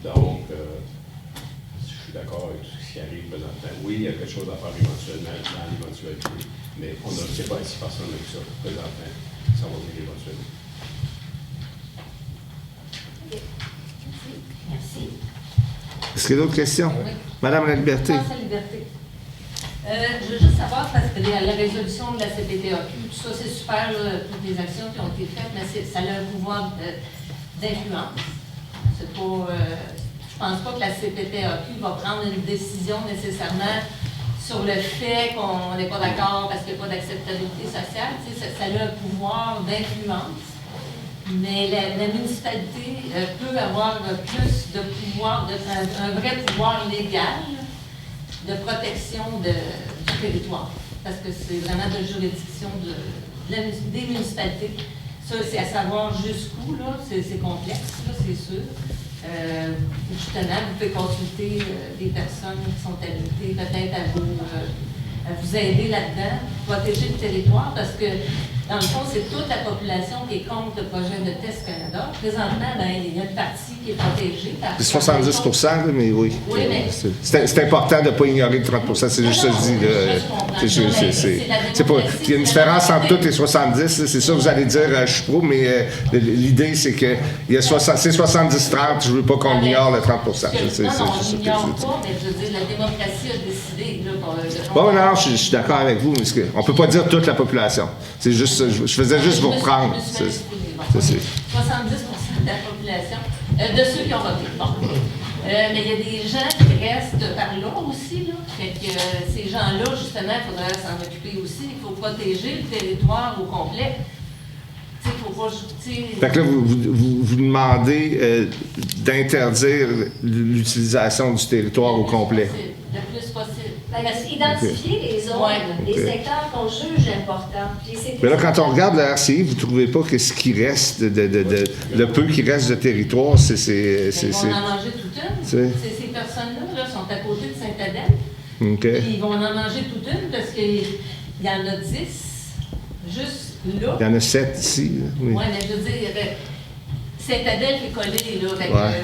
[SPEAKER 19] Donc, je suis d'accord avec tout ce qui arrive présentement. Oui, il y a quelque chose à faire éventuellement dans l'éventualité, mais on ne sait pas si personne avec ça présentement. Ça va venir éventuellement.
[SPEAKER 8] Merci.
[SPEAKER 1] Est-ce qu'il y a d'autres questions?
[SPEAKER 8] Oui.
[SPEAKER 1] Madame La Liberté.
[SPEAKER 8] Je veux juste savoir, parce que la résolution de la CPTAQ, tout ça, c'est super, là, toutes les actions qui ont été faites, mais ça a un pouvoir d'influence. C'est pas, je pense pas que la CPTAQ va prendre une décision nécessairement sur le fait qu'on n'est pas d'accord parce qu'il n'y a pas d'acceptabilité sociale. Tu sais, ça a un pouvoir d'influence. Mais la municipalité peut avoir plus de pouvoir, un vrai pouvoir légal de protection du territoire. Parce que c'est vraiment de juridiction des municipalités. Ça, c'est à savoir jusqu'où, là, c'est complexe, là, c'est sûr. Justement, vous pouvez consulter des personnes qui sont habilitées peut-être à vous aider là-dedans, protéger le territoire, parce que dans le fond, c'est toute la population qui est contre le projet de Test Canada. Présentement, il y a une partie qui est protégée.
[SPEAKER 1] C'est 70%, là, mais oui.
[SPEAKER 8] Oui, mais
[SPEAKER 1] c'est important de ne pas ignorer le 30%. C'est juste ça que je dis. Il y a une différence entre toutes les 70. C'est ça que vous allez dire, je suis pro, mais l'idée, c'est que c'est 70-30. Je ne veux pas qu'on ignore le 30%.
[SPEAKER 8] Non, on n'ignore pas, mais je veux dire, la démocratie a décidé.
[SPEAKER 1] Bon, non, je suis d'accord avec vous, mais on ne peut pas dire toute la population. C'est juste, je faisais juste vous reprendre.
[SPEAKER 8] C'est 70% de la population, de ceux qui ont voté. Bon. Mais il y a des gens qui restent par là aussi. Là. Fait que ces gens-là, justement, il faudrait s'en occuper aussi. Il faut protéger le territoire au complet. Il ne faut pas...
[SPEAKER 1] Fait que là, vous demandez d'interdire l'utilisation du territoire au complet.
[SPEAKER 8] Le plus possible.
[SPEAKER 6] Identifier les zones, les secteurs qu'on juge importants.
[SPEAKER 1] Mais là, quand on regarde la RCI, vous ne trouvez pas que ce qui reste, le peu qui reste de territoire, c'est...
[SPEAKER 8] Ils vont en manger toute une. Ces personnes-là sont à côté de Sainte-Adèle.
[SPEAKER 1] Okay.
[SPEAKER 8] Puis ils vont en manger toute une parce qu'il y en a 10 juste là.
[SPEAKER 1] Il y en a 7 ici. Oui,
[SPEAKER 8] mais je veux dire, Sainte-Adèle est collée, là.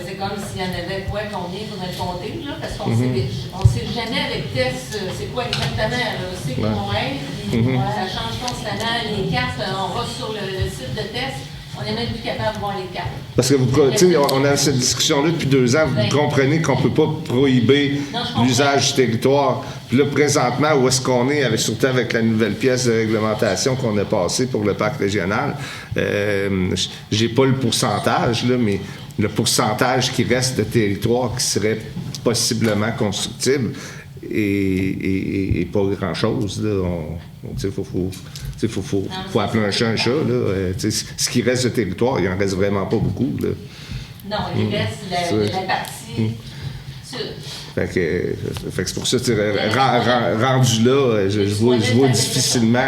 [SPEAKER 8] C'est comme s'il y en avait combien il faudrait compter, là, parce qu'on ne sait jamais avec Tess c'est quoi exactement. Là. On sait qu'ils vont être, puis ça change constamment. Les cartes, on va sur le site de Tess, on n'est même plus capable de voir les cartes.
[SPEAKER 1] Parce que on a cette discussion-là depuis 2 ans, vous comprenez qu'on ne peut pas prohiber l'usage du territoire. Puis là, présentement, où est-ce qu'on est, surtout avec la nouvelle pièce de réglementation qu'on a passée pour le parc régional, j'ai pas le pourcentage, là, mais le pourcentage qui reste de territoire qui serait possiblement constructible et pas grand-chose. Il faut appeler un chat un chat. Là. Ce qui reste de territoire, il n'en reste vraiment pas beaucoup. Là.
[SPEAKER 8] Non, il reste la partie sud.
[SPEAKER 1] Fait que c'est pour ça, rendu là, je vois difficilement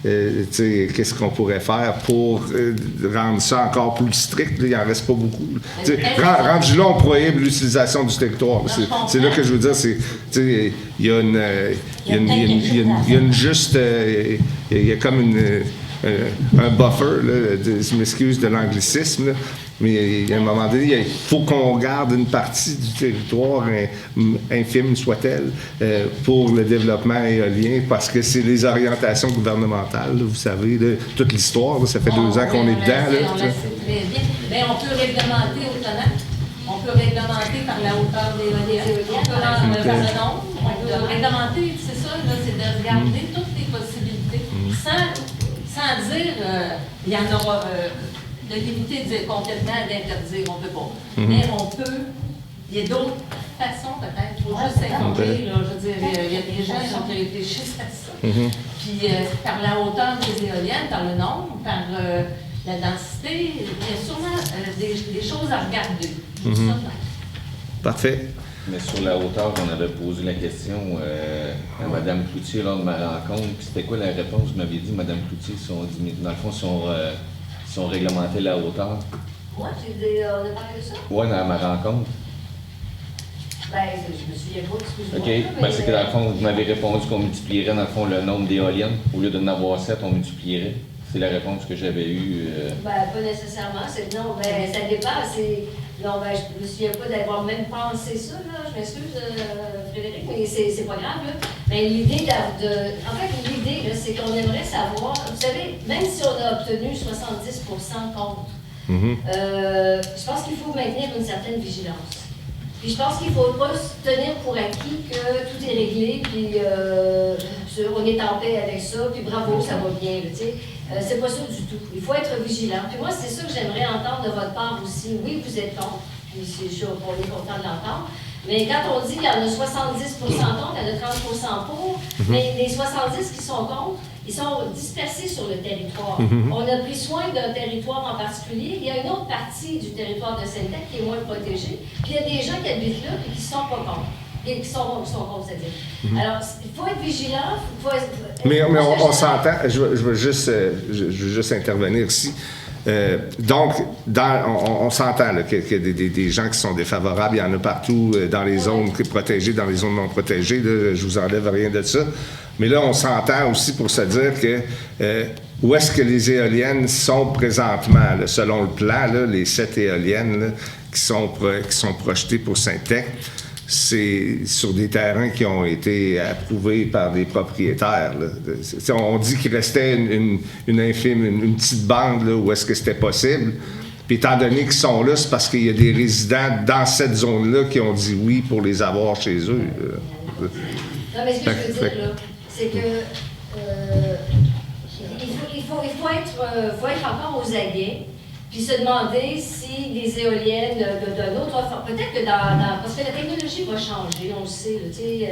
[SPEAKER 1] qu'est-ce qu'on pourrait faire pour rendre ça encore plus strict. Là, il n'en reste pas beaucoup. Rendu là, on prohibe l'utilisation du territoire. C'est là que je veux dire, il y a une juste... Il y a comme un buffer, là, je m'excuse de l'anglicisme, Mais à un moment donné, il faut qu'on garde une partie du territoire, infime soit-elle, pour le développement éolien, parce que c'est les orientations gouvernementales, là, vous savez, toute l'histoire, là, ça fait 2 ans qu'on est dedans.
[SPEAKER 8] Mais on peut réglementer autrement. On peut réglementer par la hauteur des éoliennes, on peut par le nombre, on peut réglementer, c'est ça, là, c'est de regarder toutes les possibilités, sans dire il y en aura, de limiter, de dire complètement, d'interdire, on ne peut pas. Mais on peut, il y a d'autres façons peut-être, il faut juste s'informer, je veux dire, il y a des gens qui réfléchissent à ça. Puis par la hauteur des éoliennes, par le nombre, par la densité, il y a sûrement des choses à regarder.
[SPEAKER 1] Parfait.
[SPEAKER 12] Mais sur la hauteur, on avait posé la question à Mme Cloutier lors de ma rencontre. Puis c'était quoi la réponse? Vous m'aviez dit, Mme Cloutier, dans le fond, si on réglementait la hauteur.
[SPEAKER 6] Moi, on a parlé de ça?
[SPEAKER 12] Oui, dans ma rencontre.
[SPEAKER 6] Ben, je me souviens pas, excuse-moi.
[SPEAKER 12] OK. Ben, c'est que dans le fond, vous m'avez répondu qu'on multiplierait, dans le fond, le nombre d'éoliennes. Au lieu d'en avoir 7, on multiplierait. C'est la réponse que j'avais eue.
[SPEAKER 6] Ben, pas nécessairement. Non, ben, ça dépend. Non, ben, je me souviens pas d'avoir même pensé ça, là. Je m'excuse, Frédéric, mais c'est pas grave, là. Mais l'idée en fait, l'idée, c'est qu'on aimerait savoir, vous savez, même si on a obtenu 70% contre, je pense qu'il faut maintenir une certaine vigilance. Puis je pense qu'il ne faut pas se tenir pour acquis que tout est réglé, puis on est en paix avec ça, puis bravo, ça va bien, tu sais. C'est pas ça du tout. Il faut être vigilant. Puis moi, c'est ça que j'aimerais entendre de votre part aussi. Oui, vous êtes contre, puis on est content de l'entendre. Mais quand on dit qu'il y en a 70% contre, il y en a 30% pour, mais les 70 qui sont contre, ils sont dispersés sur le territoire. On a pris soin d'un territoire en particulier. Il y a une autre partie du territoire de Sainte-Tech qui est moins protégée. Puis il y a des gens qui habitent là et qui ne sont pas contre. Et qui sont contre, c'est-à-dire. Alors, il faut être vigilant.
[SPEAKER 1] Mais on s'entend. Je veux juste intervenir ici. Donc, on s'entend qu'il y a des gens qui sont défavorables. Il y en a partout dans les zones protégées, dans les zones non protégées. Là, je vous enlève rien de ça. Mais là, on s'entend aussi pour se dire que où est-ce que les éoliennes sont présentement, là, selon le plan, là, les 7 éoliennes là, qui sont projetées pour Sainte-Tech, c'est sur des terrains qui ont été approuvés par des propriétaires. Là. On dit qu'il restait une petite bande là, où est-ce que c'était possible. Puis étant donné qu'ils sont là, c'est parce qu'il y a des résidents dans cette zone-là qui ont dit oui pour les avoir chez eux.
[SPEAKER 6] Non, mais ce que je veux dire, là, c'est que il faut être encore aux aguets, puis se demander si les éoliennes d'un autre forme, peut-être que parce que la technologie va changer, on le sait,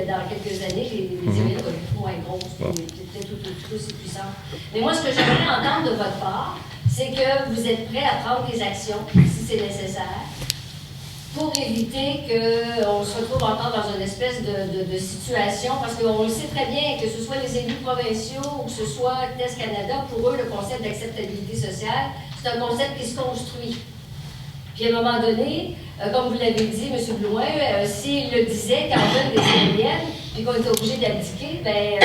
[SPEAKER 6] là, dans quelques années, les éoliennes vont être moins grosses, peut-être tout aussi puissantes. Mais moi, ce que j'aimerais entendre de votre part, c'est que vous êtes prêts à prendre des actions, si c'est nécessaire, pour éviter qu'on se retrouve encore dans une espèce de situation, parce qu'on le sait très bien, que ce soit les élus provinciaux ou que ce soit TES Canada, pour eux, le concept d'acceptabilité sociale, c'est un concept qui se construit. Puis à un moment donné, comme vous l'avez dit, M. Blouin, s'il le disait quand on donne des éoliennes, puis qu'on était obligé d'abdiquer, ben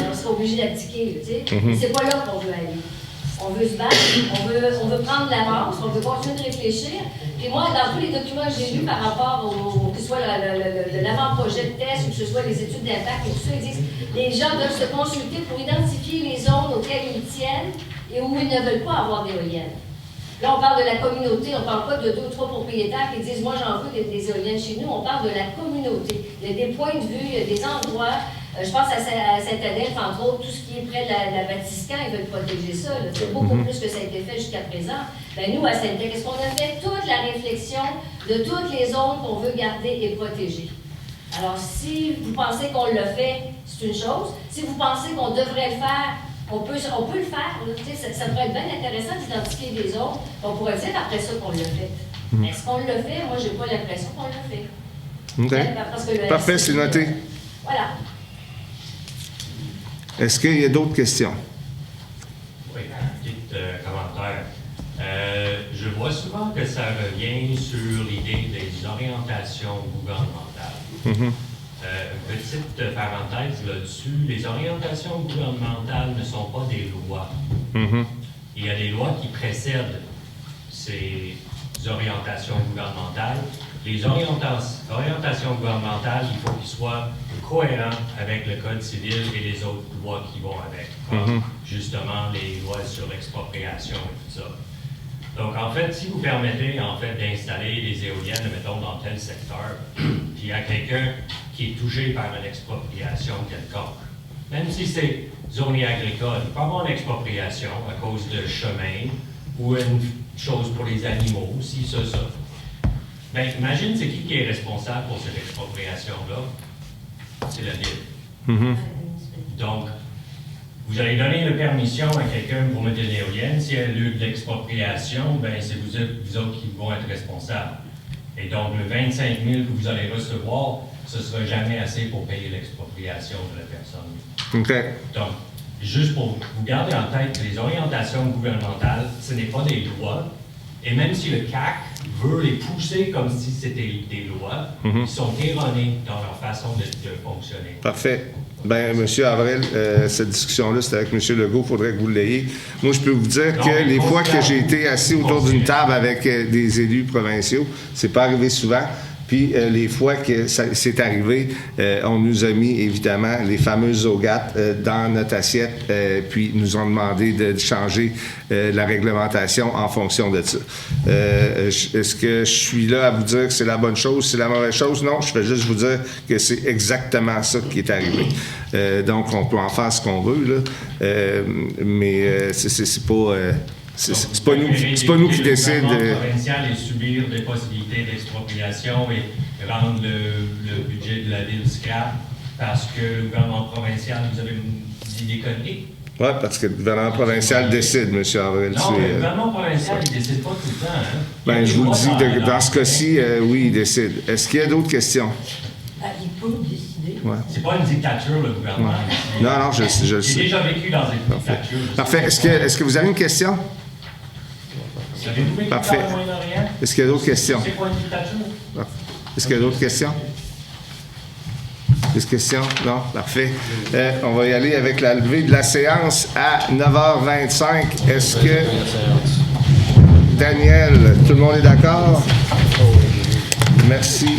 [SPEAKER 6] on serait obligé d'abdiquer, tu sais. C'est pas là qu'on veut aller. On veut se battre, on veut prendre l'avance, on veut continuer de réfléchir. Puis moi, dans tous les documents que j'ai lus par rapport que ce soit l'avant-projet de test ou que ce soit les études d'impact et tout ça, ils disent que les gens doivent se consulter pour identifier les zones auxquelles ils tiennent et où ils ne veulent pas avoir d'éoliennes. Là, on parle de la communauté, on ne parle pas de 2 ou 3 propriétaires qui disent « moi, j'en veux des éoliennes chez nous », on parle de la communauté. Il y a des points de vue, il y a des endroits. Je pense à Saint-Adèle, entre autres, tout ce qui est près de la Vatican, ils veulent protéger ça. C'est beaucoup plus que ça a été fait jusqu'à présent. Ben, nous, à Sainte-Tech, qu'est-ce qu'on a fait? Toute la réflexion de toutes les zones qu'on veut garder et protéger. Alors, si vous pensez qu'on l'a fait, c'est une chose. Si vous pensez qu'on devrait le faire, on peut le faire. Ça pourrait être bien intéressant d'identifier des zones. On pourrait dire après ça qu'on l'a fait. Est-ce qu'on l'a fait? Moi, je n'ai pas l'impression qu'on l'a fait.
[SPEAKER 1] OK. Parfait, c'est noté.
[SPEAKER 6] Voilà.
[SPEAKER 1] Est-ce qu'il y a d'autres questions?
[SPEAKER 3] Oui, un petit commentaire. Je vois souvent que ça revient sur l'idée des orientations gouvernementales. Petite parenthèse là-dessus, les orientations gouvernementales ne sont pas des lois. Il y a des lois qui précèdent ces
[SPEAKER 16] orientations gouvernementales. Les orientations gouvernementales, il faut qu'ils soient cohérents avec le Code civil et les autres lois qui vont avec, comme justement les lois sur l'expropriation et tout ça. Donc, en fait, si vous permettez, en fait, d'installer des éoliennes, mettons, dans tel secteur, puis il y a quelqu'un qui est touché par une expropriation quelconque, même si c'est zoné agricole, il peut y avoir une expropriation à cause de chemin ou une chose pour les animaux, si ça. Bien, imagine, c'est qui est responsable pour cette expropriation-là? C'est la ville. Donc, vous allez donner la permission à quelqu'un pour mettre une éolienne. Si elle a lieu de l'expropriation, bien, c'est vous autres qui vont être responsables. Et donc, le 25 000 que vous allez recevoir, ce ne sera jamais assez pour payer l'expropriation de la personne.
[SPEAKER 1] OK.
[SPEAKER 16] Donc, juste pour vous garder en tête que les orientations gouvernementales, ce n'est pas des lois. Et même si le CAC veut les pousser comme si c'était des lois, ils sont erronés dans leur façon de fonctionner.
[SPEAKER 1] Parfait. Bien, M. Avril, cette discussion-là, c'était avec M. Legault, il faudrait que vous l'ayez. Moi, je peux vous dire que les fois que j'ai été assis autour d'une table avec des élus provinciaux, c'est pas arrivé souvent. Puis les fois que c'est arrivé, on nous a mis évidemment les fameuses OGAT dans notre assiette, puis nous ont demandé de changer la réglementation en fonction de ça. Est-ce que je suis là à vous dire que c'est la bonne chose, c'est la mauvaise chose? Non, je vais juste vous dire que c'est exactement ça qui est arrivé. Donc, on peut en faire ce qu'on veut, là, mais c'est pas... C'est pas nous qui décident.
[SPEAKER 16] Le gouvernement provincial et subir des possibilités d'expropriation et rendre le budget de la ville scrap parce que le gouvernement provincial, vous avez dit des conneries?
[SPEAKER 1] Oui, parce que le gouvernement provincial décide, M. Avril.
[SPEAKER 16] Non, mais le gouvernement provincial, il ne décide pas tout le temps. Hein?
[SPEAKER 1] Bien, je vous le dis, dans ce cas-ci, oui, il décide. Est-ce qu'il y a d'autres questions?
[SPEAKER 5] Il peut décider.
[SPEAKER 1] Ouais.
[SPEAKER 16] C'est pas une dictature, le gouvernement.
[SPEAKER 1] Ouais. Non, je le sais.
[SPEAKER 16] J'ai déjà vécu dans une dictature.
[SPEAKER 1] Parfait. Est-ce que vous avez une question? Parfait. Est-ce qu'il y a d'autres questions? Est-ce qu'il y a d'autres questions? Des questions? Non? Parfait. On va y aller avec la levée de la séance à 9h25. Est-ce que... Daniel, tout le monde est d'accord? Merci.